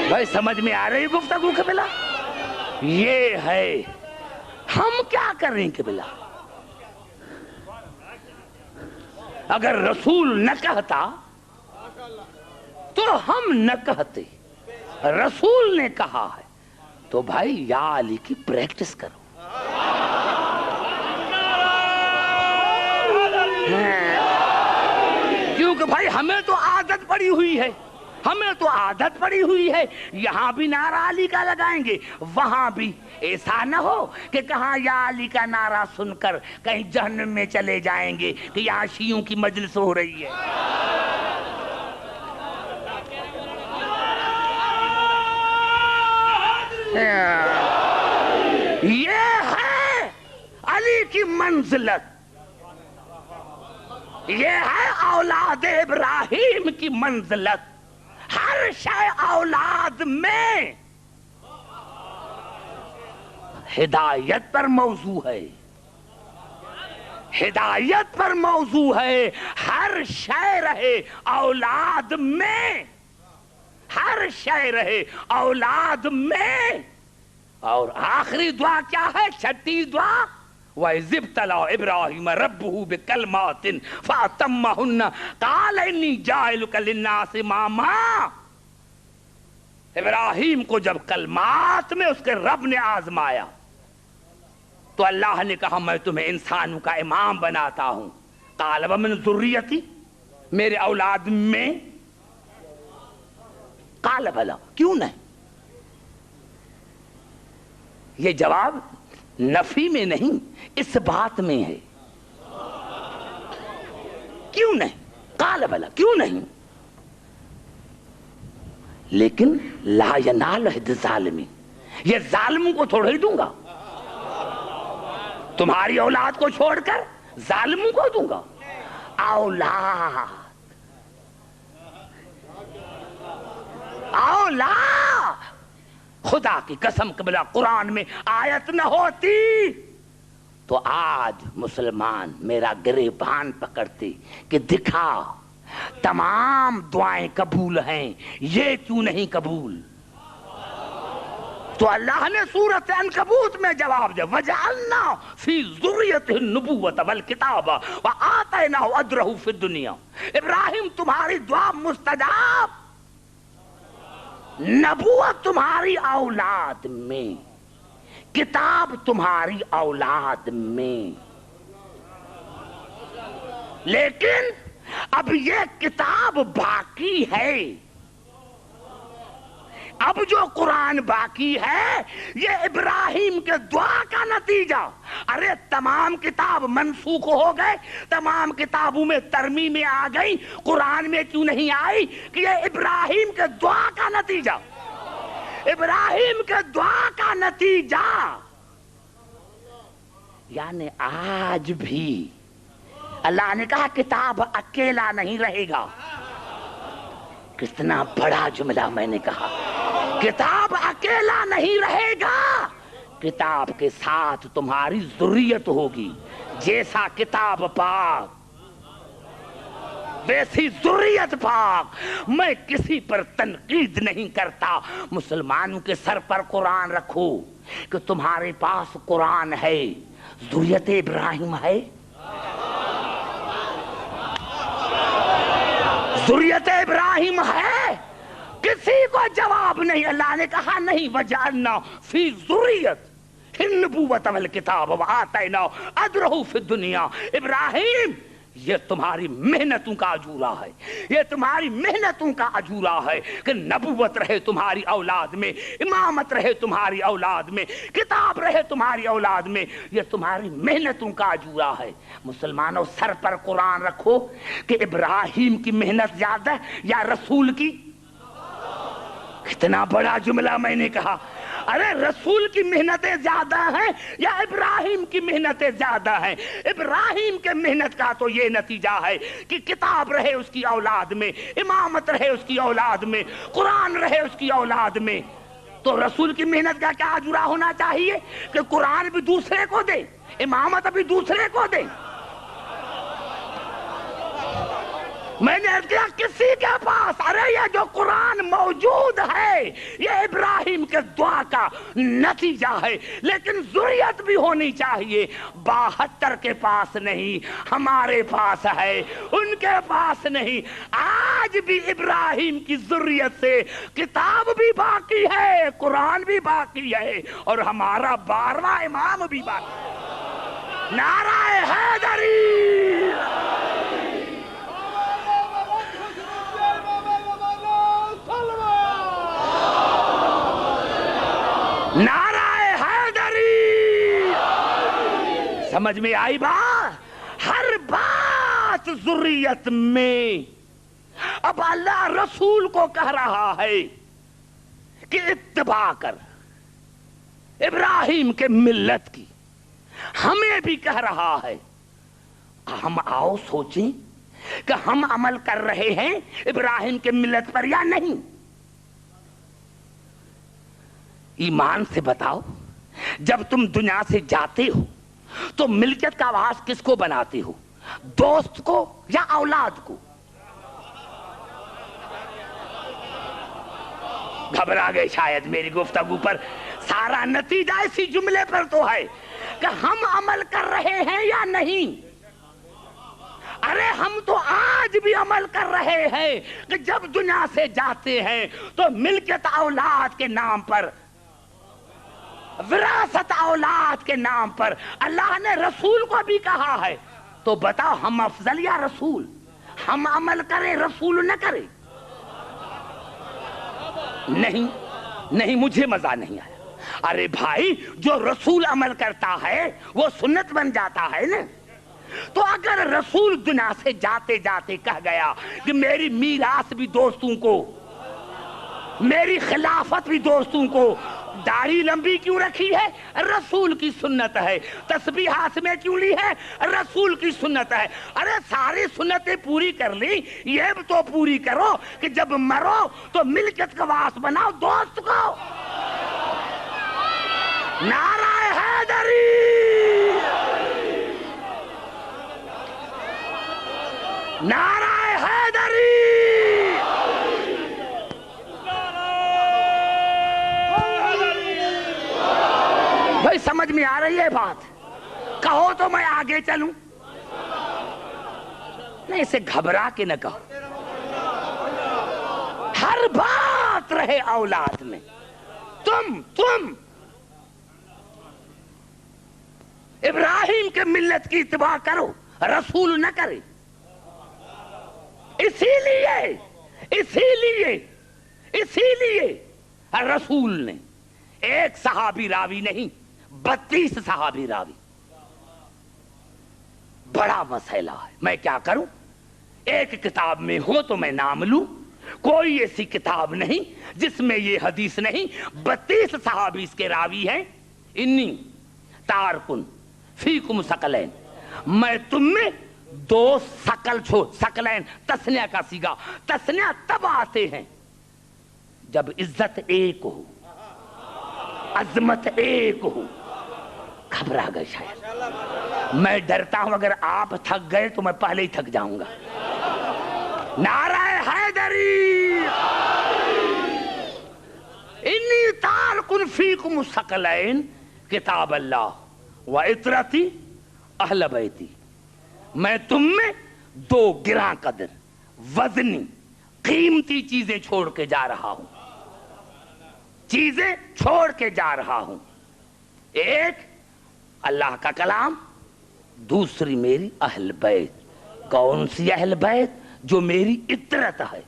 بھائی سمجھ میں آ رہی گفتگو قبلہ؟ یہ ہے ہم کیا کریں قبلہ؟ اگر رسول نہ کہتا تو ہم نہ کہتے، رسول نے کہا ہے تو بھائی یا علی کی پریکٹس کرو۔ کیونکہ بھائی ہمیں تو عادت پڑی ہوئی ہے، یہاں بھی نعرہ علی کا لگائیں گے، وہاں بھی۔ ایسا نہ ہو کہ کہاں یا علی کا نعرہ سن کر کہیں جہنم میں چلے جائیں گے کہ یہاں شیعوں کی مجلس ہو رہی ہے۔ یہ ہے علی کی منزلت، یہ ہے اولاد ابراہیم کی منزلت۔ ہر شے اولاد میں ہدایت پر موضوع ہے، ہدایت پر موضوع ہے۔ ہر شے رہے اولاد میں، ہر شے رہے اولاد میں۔ اور آخری دعا کیا ہے؟ چھٹی دعا وَإِذِ ابْتَلَىٰ إِبْرَاهِيمَ رَبُّهُ بِكَلِمَاتٍ فَأَتَمَّهُنَّ قَالَ إِنِّي جَاعِلُكَ لِلنَّاسِ إِمَامًا۔ ابراہیم کو جب کلمات میں اس کے رب نے آزمایا تو اللہ نے کہا میں تمہیں انسانوں کا امام بناتا ہوں. قال ومن ذریتی، میرے اولاد میں. قال بھلا، کیوں نہیں؟ یہ جواب نفی میں نہیں، اس بات میں ہے. کیوں نہیں؟ قال بھلا، کیوں نہیں؟ لیکن لا ینال عہد الظالمین، یہ ظالموں کو تھوڑا ہی دوں گا، تمہاری اولاد کو چھوڑ کر ظالموں کو دوں گا. اولاد خدا کی قسم قبلہ قرآن میں آیت نہ ہوتی تو آج مسلمان میرا گریبان پکڑتے کہ دکھا تمام دعائیں قبول ہیں، یہ کیوں نہیں قبول؟ تو اللہ نے سورۃ عنکبوت میں جواب دیا وَجَعَلْنَا فِي ذُرِّيَّتِهِ النُّبُوَّةَ وَالْكِتَابَ وَآتَيْنَاهُ أَجْرَهُ فِي الدُّنْيَا. ابراہیم تمہاری دعا مستجاب، نبوت تمہاری اولاد میں، کتاب تمہاری اولاد میں. لیکن اب یہ کتاب باقی ہے، اب جو قرآن باقی ہے یہ ابراہیم کے دعا کا نتیجہ. ارے تمام کتاب منسوخ ہو گئے، تمام کتابوں میں ترمیمیں آ گئی، قرآن میں کیوں نہیں آئی؟ کہ یہ ابراہیم کے دعا کا نتیجہ، ابراہیم کے دعا کا نتیجہ. یعنی آج بھی اللہ نے کہا کتاب اکیلا نہیں رہے گا. کتنا بڑا جملہ میں نے کہا، کتاب اکیلا نہیں رہے گا، کتاب کے ساتھ تمہاری ذریت ہوگی. جیسا کتاب پاک ویسی ذریت پاک. میں کسی پر تنقید نہیں کرتا، مسلمانوں کے سر پر قرآن رکھو کہ تمہارے پاس قرآن ہے، ذریت ابراہیم ہے، ذریت ابراہیم ہے، کسی کو جواب نہیں. اللہ نے کہا نہیں وَجَعَلْنَا فِي ذُرِّيَّتِهِ النُّبُوَّةَ وَالْكِتَابَ وَآتَيْنَاهُ أَجْرَهُ فِي الدُّنْيَا. ابراہیم یہ تمہاری محنتوں کا اجورہ ہے، یہ تمہاری محنتوں کا اجورہ ہے کہ نبوت رہے تمہاری اولاد میں، امامت رہے تمہاری اولاد میں، کتاب رہے تمہاری اولاد میں، یہ تمہاری محنتوں کا اجورہ ہے. مسلمانوں سر پر قرآن رکھو کہ ابراہیم کی محنت زیادہ یا رسول کی. کتنا بڑا جملہ میں نے کہا. ارے رسول کی محنتیں زیادہ ہیں یا ابراہیم کی محنتیں زیادہ ہیں؟ ابراہیم کے محنت کا تو یہ نتیجہ ہے کہ کتاب رہے اس کی اولاد میں، امامت رہے اس کی اولاد میں، قرآن رہے اس کی اولاد میں. تو رسول کی محنت کا کیا اجورہ ہونا چاہیے کہ قرآن بھی دوسرے کو دے، امامت بھی دوسرے کو دے. میں نے کیا کسی کے پاس، ارے یہ جو قرآن موجود ہے یہ ابراہیم کے دعا کا نتیجہ ہے، لیکن ذریت بھی ہونی چاہیے. 72 کے پاس نہیں، ہمارے پاس ہے، ان کے پاس نہیں. آج بھی ابراہیم کی ذریت سے کتاب بھی باقی ہے، قرآن بھی باقی ہے، اور ہمارا 12واں امام بھی باقی ہے. نعرہ حیدری، نعرہ حیدری. سمجھ میں آئی بات؟ ہر بات ذریت میں. اب اللہ رسول کو کہہ رہا ہے کہ اتباع کر ابراہیم کے ملت کی، ہمیں بھی کہہ رہا ہے. ہم آؤ سوچیں کہ ہم عمل کر رہے ہیں ابراہیم کے ملت پر یا نہیں. ایمان سے بتاؤ، جب تم دنیا سے جاتے ہو تو ملکیت کا آواز کس کو بناتے ہو؟ دوست کو یا اولاد کو؟ گھبرا گئے شاید میری گفتگو پر. سارا نتیجہ اسی جملے پر تو ہے کہ ہم عمل کر رہے ہیں یا نہیں. ارے ہم تو آج آج بھی عمل کر رہے ہیں کہ جب دنیا سے جاتے ہیں تو ملکیت اولاد کے نام پر، وراثت اولاد کے نام پر اللہ نے رسول کو بھی کہا ہے، تو بتاؤ ہم افضل یا رسول؟ ہم عمل کریں رسول نہ کریں؟ نہیں نہیں، مجھے مزہ نہیں آیا۔ ارے بھائی، جو رسول عمل کرتا ہے وہ سنت بن جاتا ہے نا۔ تو اگر رسول دنیا سے جاتے جاتے کہہ گیا کہ میری میراث بھی دوستوں کو، میری خلافت بھی دوستوں کو، داڑھی لمبی کیوں رکھی ہے؟ رسول کی سنت ہے۔ تسبیح ہاتھ میں کیوں لی ہے؟ رسول کی سنت ہے۔ ارے ساری سنتیں پوری کر لی، یہ بھی تو پوری کرو کہ جب مرو تو ملکت کا وارث بناؤ دوست کو۔ نعرہ حیدری، نعرہ حیدری۔ بھائی سمجھ میں آ رہی ہے بات؟ کہو تو میں آگے چلوں، نہیں اسے گھبرا کے نہ کہو۔ ہر بات رہے اولاد میں، تم ابراہیم کے ملت کی اتباع کرو، رسول نہ کرے۔ اسی لیے رسول نے ایک صحابی راوی نہیں 32 صحابی راوی۔ بڑا مسئلہ ہے، میں کیا کروں؟ ایک کتاب میں ہو تو میں نام لوں، کوئی ایسی کتاب نہیں جس میں یہ حدیث نہیں۔ 32 صحابی اس کے راوی ہیں۔ انی تارکن فیکم ثقلین، میں تم میں 2 ثقل چھوڑ، ثقلین تسنیہ کا صیغہ، تسنیہ تب آتے ہیں جب عزت ایک ہو، عظمت ایک ہو۔ گھبرا گئے شاید، میں ڈرتا ہوں اگر آپ تھک گئے تو میں پہلے ہی تھک جاؤں گا۔ نعرہ حیدری، انی تارکن فیکم ثقلین، کتاب اللہ و عطرتی اہل بیتی، میں تم میں 2 گراں قدر وزنی قیمتی چیزیں چھوڑ کے جا رہا ہوں، چیزیں چھوڑ کے جا رہا ہوں۔ ایک اللہ کا کلام، دوسری میری اہل بیت۔ کون سی اہل بیت؟ جو میری عطرت ہے۔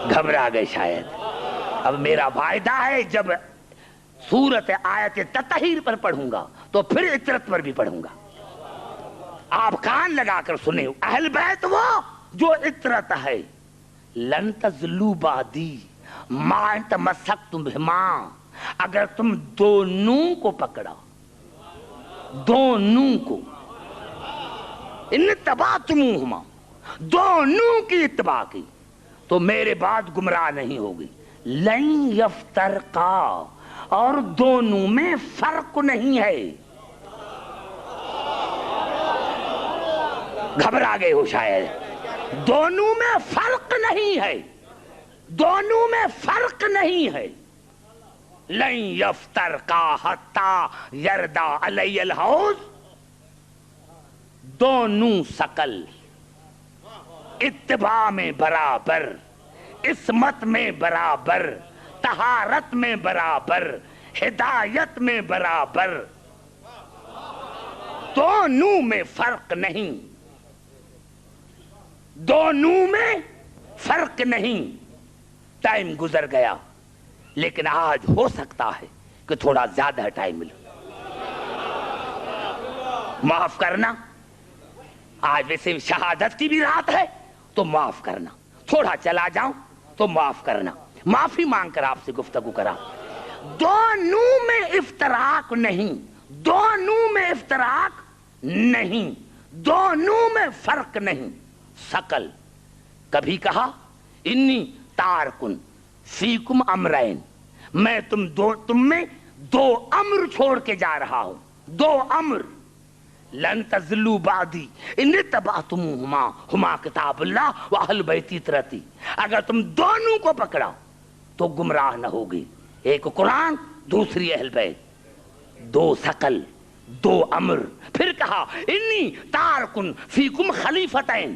گھبرا گئے شاید۔ اب میرا وعدہ ہے جب سورت آیت تطہیر پر پڑھوں گا تو پھر عطرت پر بھی پڑھوں گا، آپ کان لگا کر سنیں۔ اہل بیت وہ جو عطرت ہے۔ لن تزلوا بعدی ما تمسکتم بہما، اگر تم دونوں کو پکڑا، دونوں کو، ان اتبعتموہما، دونوں کی اتباع کی، تو میرے بعد گمراہ نہیں ہوگی۔ لن یفترقا، اور دونوں میں فرق نہیں ہے۔ گھبرا گئے ہو شاید۔ دونوں میں فرق نہیں ہے، دونوں میں فرق نہیں ہے۔ لن یفترقا حتی یردا علی الحوض، دونوں ثقل اتباع میں برابر، عصمت میں برابر، طہارت میں برابر، ہدایت میں برابر، دونوں میں فرق نہیں، دونوں میں فرق نہیں۔ ٹائم گزر گیا، لیکن آج ہو سکتا ہے کہ تھوڑا زیادہ ٹائم ملے۔ معاف کرنا، آج ویسے شہادت کی بھی رات ہے تو معاف کرنا، تھوڑا چلا جاؤں تو معاف کرنا، معافی مانگ کر آپ سے گفتگو کرا۔ دونوں میں افتراق نہیں، دونوں میں افتراق نہیں، دونوں میں فرق نہیں۔ ثقل، کبھی کہا انی تارکن فیکم امرین، میں تم میں 2 امر چھوڑ کے جا رہا ہوں، 2 امر۔ لن تزلوا بعدی ان اتبعتموہما، ہما کتاب اللہ و اہل بیتی عطرتی، اگر تم دونوں کو پکڑا تو گمراہ نہ ہوگی۔ ایک قرآن، دوسری اہل بیت، 2 ثقل، دو امر. پھر کہا انی تارکن فیکم خلیفتین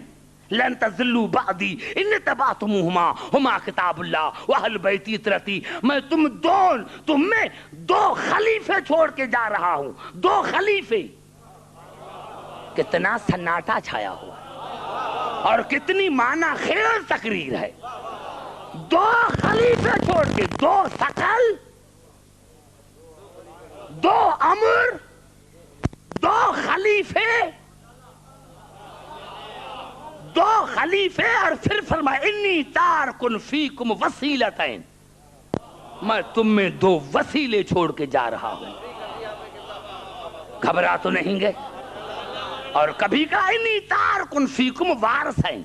لن تضلوا بعدی ان اتبعتموہما ہما کتاب اللہ واہل بیتی اطرتی. میں تم میں دو خلیفے چھوڑ کے جا رہا ہوں. دو خلیفے. کتنا سناٹا چھایا ہوا اور کتنی معنی خیز تقریر ہے. دو خلیفے چھوڑ کے، دو ثقل، دو امر، دو خلیفے، دو خلیفے. اور پھر فرمایا انی تارکن فیکم وسیلتین، میں تم میں دو وسیلے چھوڑ کے جا رہا ہوں. گھبرا تو نہیں گئے؟ اور کبھی کہا انی تارکن فیکم وارثین،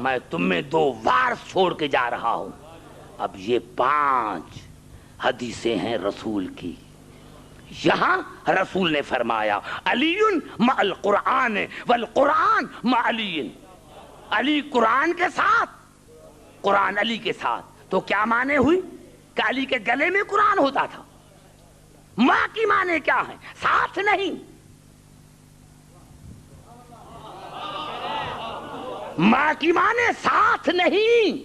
میں تم میں دو وارث چھوڑ کے جا رہا ہوں. اب یہ 5 حدیثیں ہیں رسول کی. یہاں رسول نے فرمایا علی مع القرآن والقرآن مع علی. علی قرآن کے ساتھ، قرآن علی کے ساتھ. تو کیا معنی ہوئی کہ علی کے گلے میں قرآن ہوتا تھا؟ ماں کی معنی کیا ہے؟ ساتھ نہیں. ماں کی معنی ساتھ نہیں.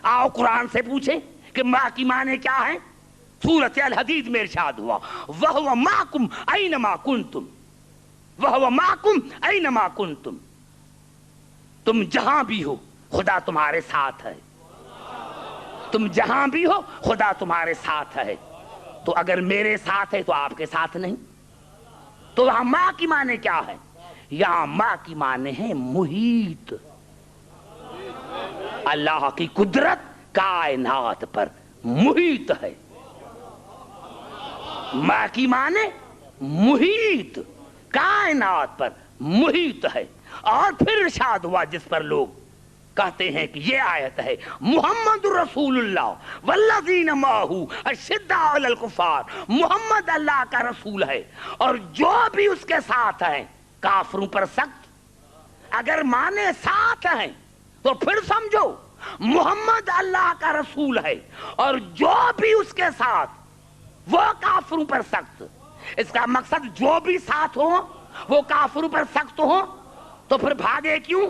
آؤ قرآن سے پوچھیں کہ ماں کی معنی کیا ہے. سورۃ الحدید میں ارشاد ہوا وَهُوَ مَعَكُمْ أَيْنَمَا كُنْتُمْ، وَهُوَ مَعَكُمْ أَيْنَمَا كُنْتُمْ. تم جہاں بھی ہو خدا تمہارے ساتھ ہے. تم جہاں بھی ہو خدا تمہارے ساتھ ہے. تو اگر میرے ساتھ ہے تو آپ کے ساتھ نہیں. تو یہاں ماں کی معنی کیا ہے؟ یہاں ماں کی معنی ہے محیط. اللہ کی قدرت کائنات پر محیط ہے. ماں کی معنی محیط، کائنات پر محیط ہے. اور پھر ارشاد ہوا جس پر لوگ کہتے ہیں کہ یہ آیت ہے محمد رسول اللہ والذین معہ اشداء علی الکفار. محمد اللہ کا رسول ہے اور جو بھی اس کے ساتھ ہیں کافروں پر سخت. اگر معنی ساتھ ہیں تو پھر سمجھو محمد اللہ کا رسول ہے اور جو بھی اس کے ساتھ وہ کافروں پر سخت. اس کا مقصد جو بھی ساتھ ہو وہ کافروں پر سخت ہو. تو پھر بھاگے کیوں؟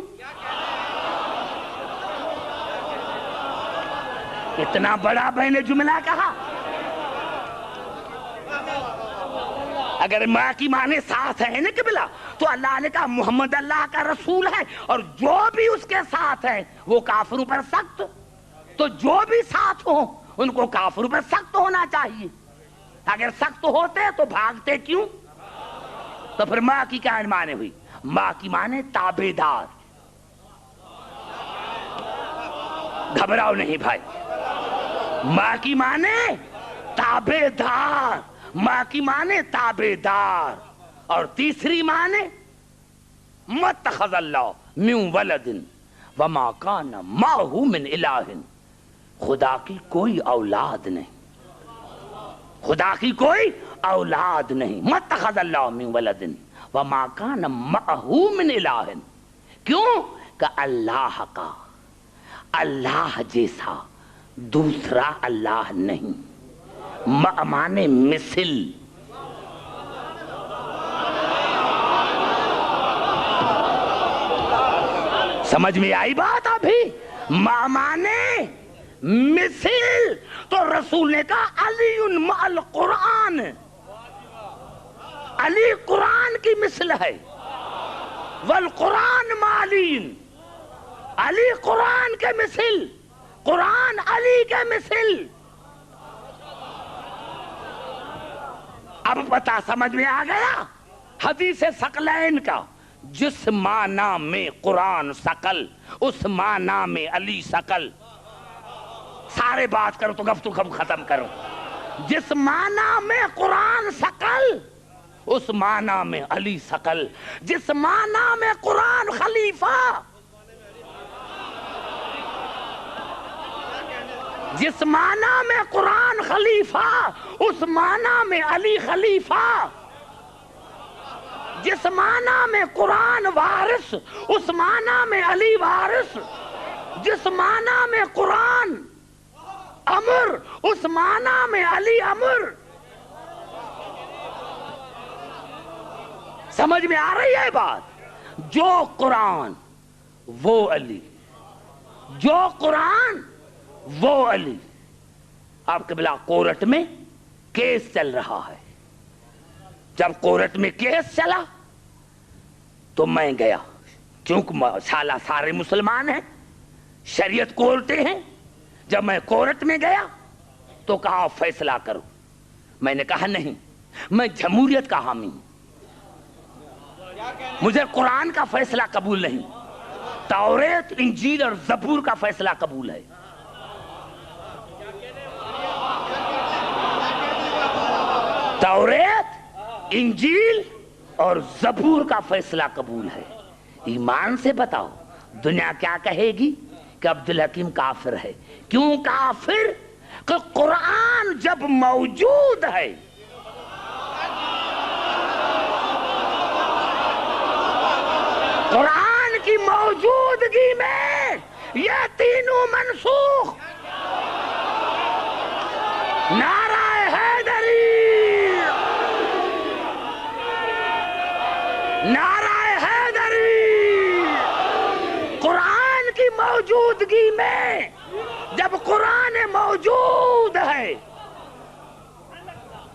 اتنا بڑا میں نے جملہ کہا. اگر ماں کی معنی ساتھ ہے نا قبلہ، تو اللہ نے کہا محمد اللہ کا رسول ہے اور جو بھی اس کے ساتھ ہے وہ کافروں پر سخت. تو جو بھی ساتھ ہو ان کو کافروں پر سخت ہونا چاہیے. اگر سخت ہوتے تو بھاگتے کیوں؟ تو پھر ماں کی کیا معنی ہوئی؟ ماں کی معنی تابع دار. گھبراؤ نہیں بھائی. ماں کی معنی تابع دار. ماں کی معنی تابع دار. اور تیسری معنی متخذ اللہ من ولد وما کان معہ من الہ. خدا کی کوئی اولاد نہیں. خدا کی کوئی اولاد نہیں. متخذ اللہ من ولد وما کان معہ من الہ. کیوں کہ اللہ کا اللہ جیسا دوسرا اللہ نہیں. معنی مثل. سمجھ میں آئی بات ابھی؟ معنی مثل. تو رسول نے کہا علی مع القرآن. علی قرآن کی مثل ہے. والقرآن مع علی. علی قرآن کے مثل، قرآن علی کے مثل. اب پتا سمجھ میں آ گیا حدیث ثقلین کا. جس معنی میں قرآن ثقل اس معنی میں علی ثقل. سارے بات کرو تو گفتگو ختم کرو. جس معنی میں قرآن ثقل اس معنی میں علی ثقل. جس معنی میں قرآن خلیفہ، جس معنی میں قرآن خلیفہ اس معنی میں علی خلیفہ. جس معنی میں قرآن وارث اس معنی میں علی وارث. جس معنی میں قرآن امر اس معنی میں علی امر. سمجھ میں آ رہی ہے بات؟ جو قرآن وہ علی، جو قرآن وہ علی. آپ قبلہ کورٹ میں کیس چل رہا ہے. جب کورٹ میں کیس چلا تو میں گیا، کیونکہ سارے مسلمان ہیں، شریعت کورٹیں ہیں. جب میں کورٹ میں گیا تو کہا فیصلہ کرو. میں نے کہا نہیں، میں جمہوریت کا حامی ہوں، مجھے قرآن کا فیصلہ قبول نہیں، توریت انجیل اور زبور کا فیصلہ قبول ہے. توریت، انجیل اور زبور کا فیصلہ قبول ہے. ایمان سے بتاؤ دنیا کیا کہے گی کہ عبدالحکیم کافر ہے. کیوں کافر؟ کہ قرآن جب موجود ہے، قرآن کی موجودگی میں یہ تینوں منسوخ. نعرہ حیدری، نعرہ حیدری. قرآن کی موجودگی میں، جب قرآن موجود ہے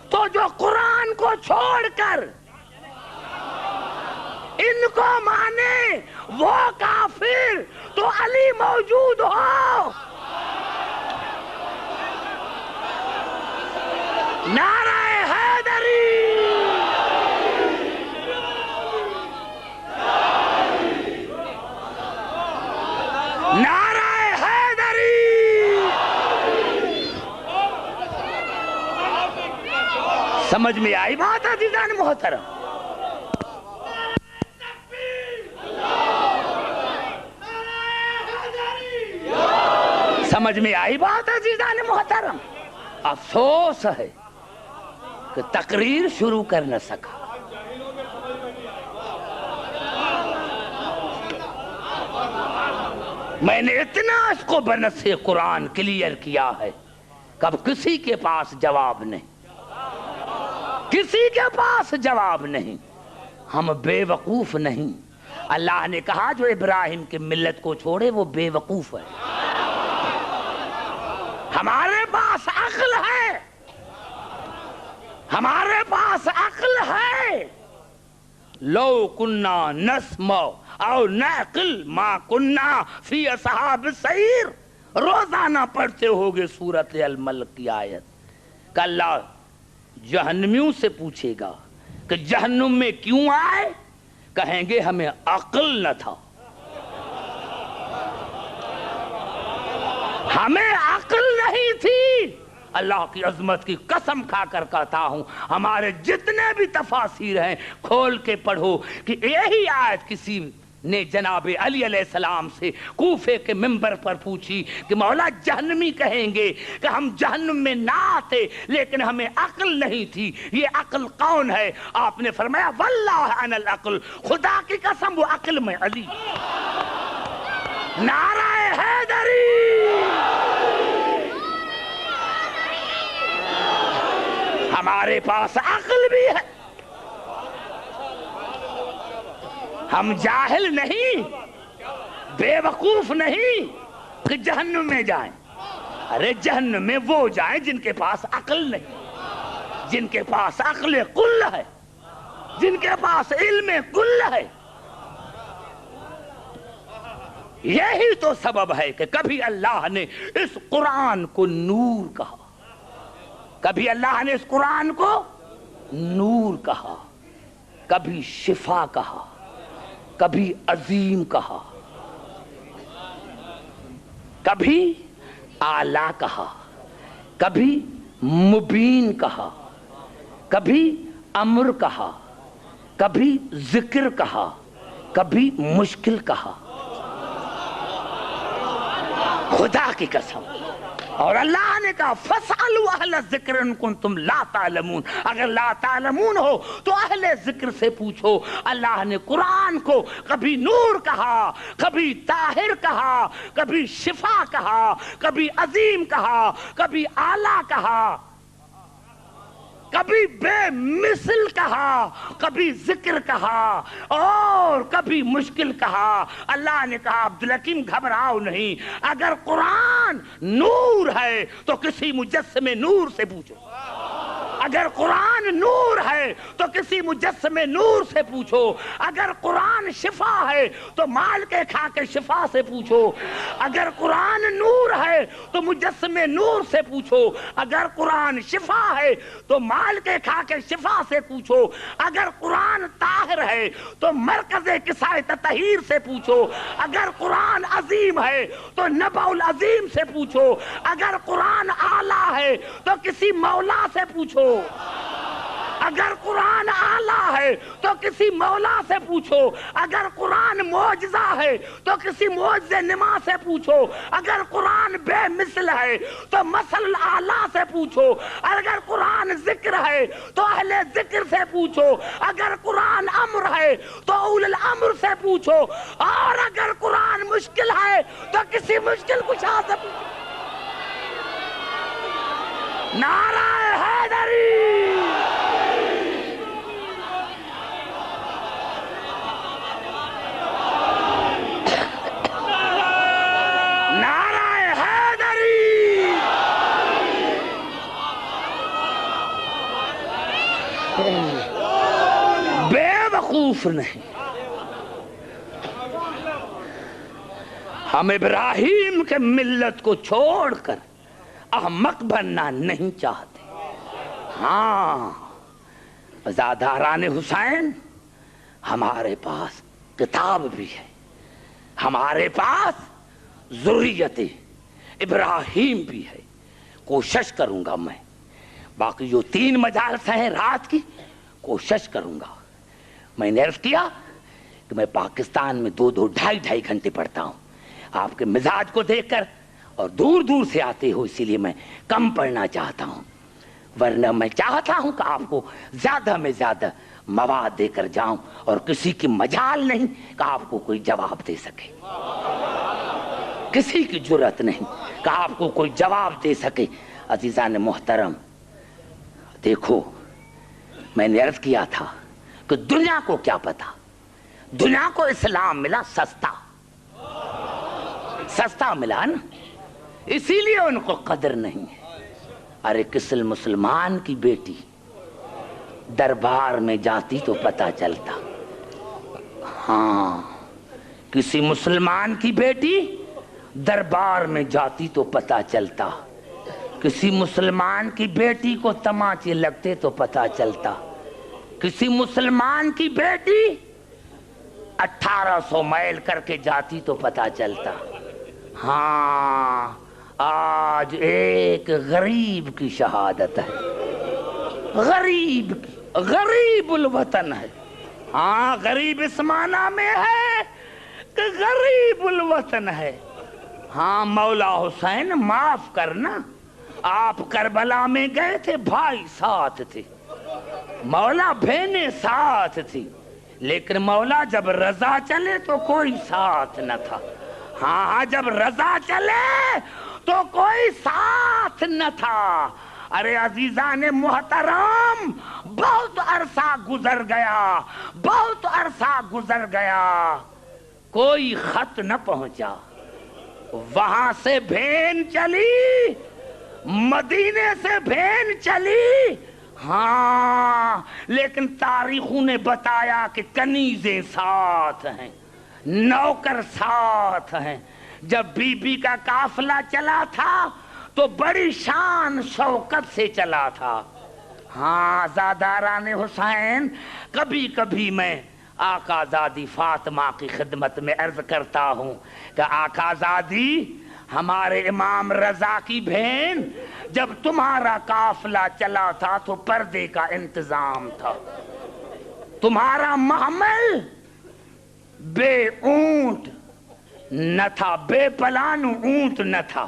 تو جو قرآن کو چھوڑ کر ان کو مانے وہ کافر. تو علی موجود ہو. نعرہ حیدری، نعرہ حیدری. سمجھ میں آئی بات عزیزان محترم؟ سمجھ میں آئی بات عزیزان محترم؟ افسوس ہے کہ تقریر شروع کر نہ سکا. میں نے اتنا اس کو بنص قرآن کلیئر کیا ہے کہ اب کسی کے پاس جواب نہیں، کسی کے پاس جواب نہیں. ہم بے وقوف نہیں. اللہ نے کہا جو ابراہیم کی ملت کو چھوڑے وہ بے وقوف ہے. ہمارے پاس عقل ہے، ہمارے پاس عقل ہے. لو کننا نسمع او نعقل ما کننا فی اصحاب السعیر. روزانہ پڑھتے ہوگے سورۃ الملک کی آیت کہ اللہ جہنمیوں سے پوچھے گا کہ جہنم میں کیوں آئے؟ کہیں گے ہمیں عقل نہ تھا، ہمیں عقل نہیں تھی. اللہ کی عظمت کی قسم کھا کر کہتا ہوں، ہمارے جتنے بھی تفاسیر ہیں کھول کے پڑھو کہ یہی آیت کسی نے جناب علی علیہ السلام سے کوفے کے منبر پر پوچھی کہ مولا جہنمی کہیں گے کہ ہم جہنم میں نہ آتے لیکن ہمیں عقل نہیں تھی، یہ عقل کون ہے؟ آپ نے فرمایا واللہ انا العقل، خدا کی قسم وہ عقل میں علی. نعرہ حیدری. ہمارے پاس عقل بھی ہے، ہم جاہل نہیں، بے وقوف نہیں کہ جہنم میں جائیں. ارے جہنم میں وہ جائیں جن کے پاس عقل نہیں، جن کے پاس عقل کل ہے، جن کے پاس علم کل ہے. یہی تو سبب ہے کہ کبھی اللہ نے اس قرآن کو نور کہا، کبھی اللہ نے اس قرآن کو نور کہا، کبھی شفا کہا، کبھی عظیم کہا، کبھی اعلیٰ کہا، کبھی مبین کہا، کبھی امر کہا، کبھی ذکر کہا، کبھی مشکل کہا. خدا کی قسم. اور اللہ نے کہا فَاسْأَلُوا أَهْلَ الذِّكْرِ إِن كُنتُمْ لَا تَعْلَمُونَ. اگر لا تعلمون ہو تو اہل ذکر سے پوچھو. اللہ نے قرآن کو کبھی نور کہا، کبھی طاہر کہا، کبھی شفا کہا، کبھی عظیم کہا، کبھی اعلیٰ کہا، کبھی بے مثل کہا، کبھی ذکر کہا اور کبھی مشکل کہا۔ اللہ نے کہا عبدالحکیم گھبراؤ نہیں، اگر قرآن نور ہے تو کسی مجسمے نور سے پوچھو، اگر قرآن نور ہے تو کسی مجسمے نور سے پوچھو، اگر قرآن شفا ہے تو مال کے کھا کے شفا سے پوچھو، اگر قرآن نور ہے تو مجسمے نور سے پوچھو، اگر قرآن شفا ہے تو مال کے کھا کے شفا سے پوچھو، اگر قرآن طاہر ہے تو مرکز کسائے تطہیر سے پوچھو، اگر قرآن عظیم ہے تو نبع العظیم سے پوچھو، اگر قرآن اعلیٰ ہے تو کسی مولا سے پوچھو، اگر قرآن اعلیٰ ہے تو کسی مولا سے پوچھو، اگر قرآن معجزہ ہے تو کسی معجزہ نما سے پوچھو، اگر قرآن بے مثل ہے تو مثل الاعلیٰ سے پوچھو، اگر قرآن ذکر ہے تو اہل ذکر سے پوچھو، اگر قرآن امر ہے تو اول الامر سے پوچھو، اور اگر قرآن مشکل ہے تو کسی مشکل کشا سے پوچھو۔ نعرہ حیدری، نعرہ حیدری، بے وقوف نہیں، ہم ابراہیم کے ملت کو چھوڑ کر احمق بننا نہیں چاہتے۔ ہاں ازاداران حسین، ہمارے پاس کتاب بھی ہے، ہمارے پاس ذریت ابراہیم بھی ہے۔ کوشش کروں گا میں، باقی جو 3 مجالس ہیں رات کی، کوشش کروں گا۔ میں نے عرض کیا کہ میں پاکستان میں 2-2 ڈھائی گھنٹے پڑھتا ہوں، آپ کے مزاج کو دیکھ کر، اور دور دور سے آتے ہو اسی لیے میں کم پڑھنا چاہتا ہوں، ورنہ میں چاہتا ہوں کہ آپ کو زیادہ میں زیادہ مواد دے کر جاؤں، اور کسی کی مجال نہیں کہ آپ کو کوئی جواب دے سکے، کسی کی جرت نہیں کہ آپ کو کوئی جواب دے سکے۔ عزیزان محترم، دیکھو میں نے عرض کیا تھا کہ دنیا کو کیا پتا، دنیا کو اسلام ملا سستا ملا نا، اسی لیے ان کو قدر نہیں ہے۔ ارے کس مسلمان کی بیٹی دربار میں جاتی تو پتا چلتا، ہاں کسی مسلمان کی بیٹی دربار میں جاتی تو پتا چلتا، کسی مسلمان کی بیٹی کو تماچے لگتے تو پتا چلتا، کسی مسلمان کی بیٹی 1800 میل کر کے جاتی تو پتا چلتا۔ ہاں آج ایک غریب کی شہادت ہے، غریب کی، غریب الوطن ہے۔ ہاں غریب اس معنی میں ہے کہ غریب الوطن ہے۔ ہاں مولا حسین معاف کرنا، آپ کربلا میں گئے تھے، بھائی ساتھ تھے، مولا بہنیں ساتھ تھی، لیکن مولا جب رضا چلے تو کوئی ساتھ نہ تھا۔ ہاں جب رضا چلے تو کوئی ساتھ نہ تھا۔ ارے عزیزان محترم، بہت عرصہ گزر گیا، بہت عرصہ گزر گیا، کوئی خط نہ پہنچا، وہاں سے بھین چلی، مدینے سے بھین چلی، ہاں لیکن تاریخوں نے بتایا کہ کنیزیں ساتھ ہیں، نوکر ساتھ ہیں۔ جب بی بی کا قافلہ چلا تھا تو بڑی شان شوکت سے چلا تھا۔ ہاں زاداران حسین، کبھی کبھی میں آقا زادی فاطمہ کی خدمت میں عرض کرتا ہوں کہ آقا زادی، ہمارے امام رضا کی بہن، جب تمہارا قافلہ چلا تھا تو پردے کا انتظام تھا، تمہارا محمل بے اونٹ نہ تھا، بے پلانو اونٹ نہ تھا۔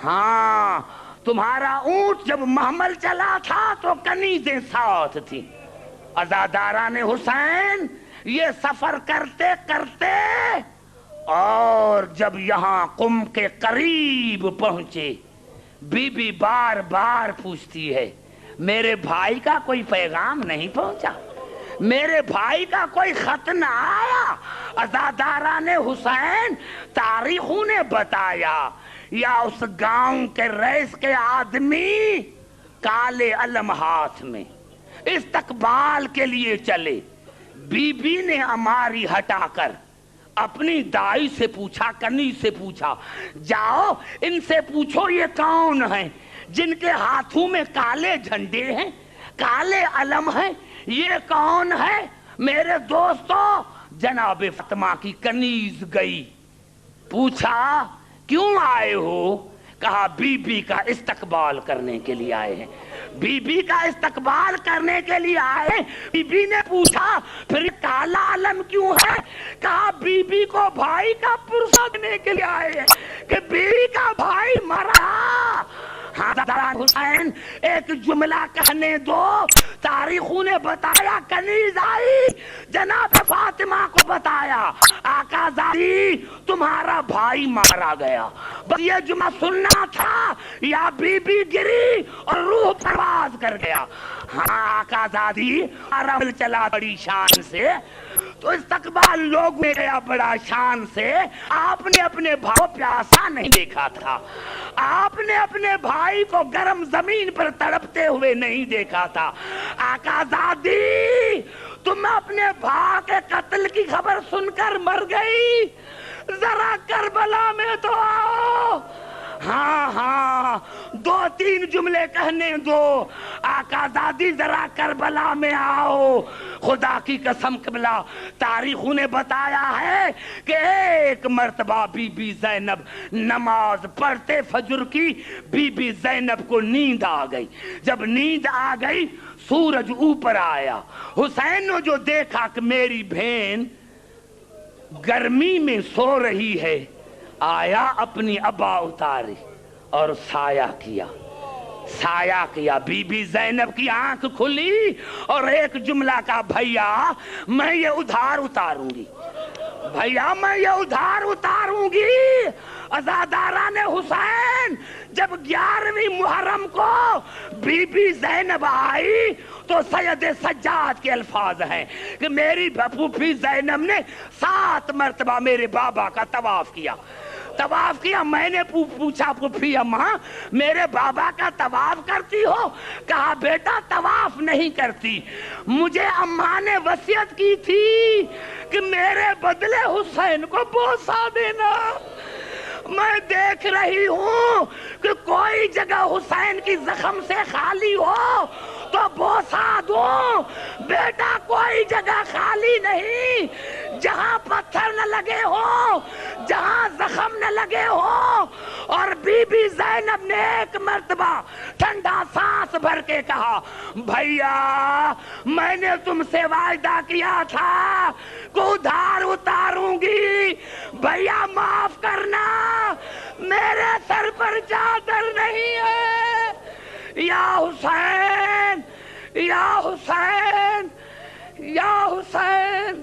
ہاں تمہارا اونٹ جب محمل چلا تھا تو کنیزیں ساتھ تھی۔ عزاداران حسین، یہ سفر کرتے کرتے اور جب یہاں قم کے قریب پہنچے، بی بی بار بار پوچھتی ہے میرے بھائی کا کوئی پیغام نہیں پہنچا، میرے بھائی کا کوئی خط نہ آیا۔ عزاداران حسین تاریخوں نے بتایا یا اس گاؤں کے رئیس کے آدمی کالے علم ہاتھ میں استقبال کے لیے چلے، بی بی نے اماری ہٹا کر اپنی دائی سے پوچھا، کنیز سے پوچھا، جاؤ ان سے پوچھو یہ کون ہیں جن کے ہاتھوں میں کالے جھنڈے ہیں، کالے علم ہیں، یہ کون ہے؟ میرے دوستو، جناب فاطمہ کی کنیز گئی، پوچھا کیوں آئے ہو؟ کہا بی بی کا استقبال کرنے کے لیے آئے ہیں، بی بی کا استقبال کرنے کے لیے آئے۔ بی بی نے پوچھا پھر کالا علم کیوں ہے؟ کہا بی بی کو بھائی کا پرسہ دینے کے لیے آئے ہیں کہ بیوی کا بھائی مرا۔ حضرت حسین ایک جملہ کہنے دو، تاریخوں نے بتایا کنیز آئی، جناب فاطمہ کو بتایا آقا زادی تمہارا بھائی مارا گیا، بس یہ جملہ سننا تھا یا بی بی گری اور روح پرواز کر گیا۔ ہاں آقا زادی عمل چلا بڑی شان سے، تو استقبال لوگ میں گیا بڑا شان سے۔ آپ نے اپنے بھائی پیاسا نہیں دیکھا تھا، آپ نے اپنے بھائی کو گرم زمین پر تڑپتے ہوئے نہیں دیکھا تھا۔ آقا زادی تم اپنے بھائی کے قتل کی خبر سن کر مر گئی، ذرا کربلا میں تو آؤ۔ ہاں ہاں، دو تین جملے کہنے دو، آقا زادی ذرا کربلا میں آؤ۔ خدا کی قسم قبلہ تاریخوں نے بتایا ہے کہ ایک مرتبہ بی بی زینب نماز پڑھتے فجر کی، بی بی زینب کو نیند آ گئی، جب نیند آ گئی سورج اوپر آیا، حسین نے جو دیکھا کہ میری بہن گرمی میں سو رہی ہے، آیا اپنی ابا اتاری اور سایہ کیا، سایہ کیا۔ بی بی زینب کی آنکھ کھلی اور ایک جملہ کا، بھیا میں یہ ادھار اتاروں گی، بھیا میں یہ ادھار اتاروں گی۔ عزاداران حسین جب 11ویں محرم کو بی بی زینب آئی تو سید سجاد کے الفاظ ہیں کہ میری پھوپھی زینب نے 7 مرتبہ میرے بابا کا طواف کیا، طواف کیا۔ میں نے پوچھا پھوپھی اماں میرے بابا کا طواف کرتی ہو؟ کہا بیٹا طواف نہیں کرتی، مجھے اماں نے وصیت کی تھی کہ میرے بدلے حسین کو بوسہ دینا۔ میں دیکھ رہی ہوں کہ کوئی جگہ حسین کی زخم سے خالی ہو تو بوسہ دوں، بیٹا کوئی جگہ خالی نہیں، جہاں پتھر نہ لگے ہو، جہاں زخم نہ لگے ہو۔ اور بی بی زینب نے ایک مرتبہ ٹھنڈا سانس بھر کے کہا، بھیا میں نے تم سے وعدہ کیا تھا کہ ادھار اتاروں گی، بھیا معاف کرنا، میرے سر پر چادر نہیں ہے۔ یا حسین یا حسین یا حسین۔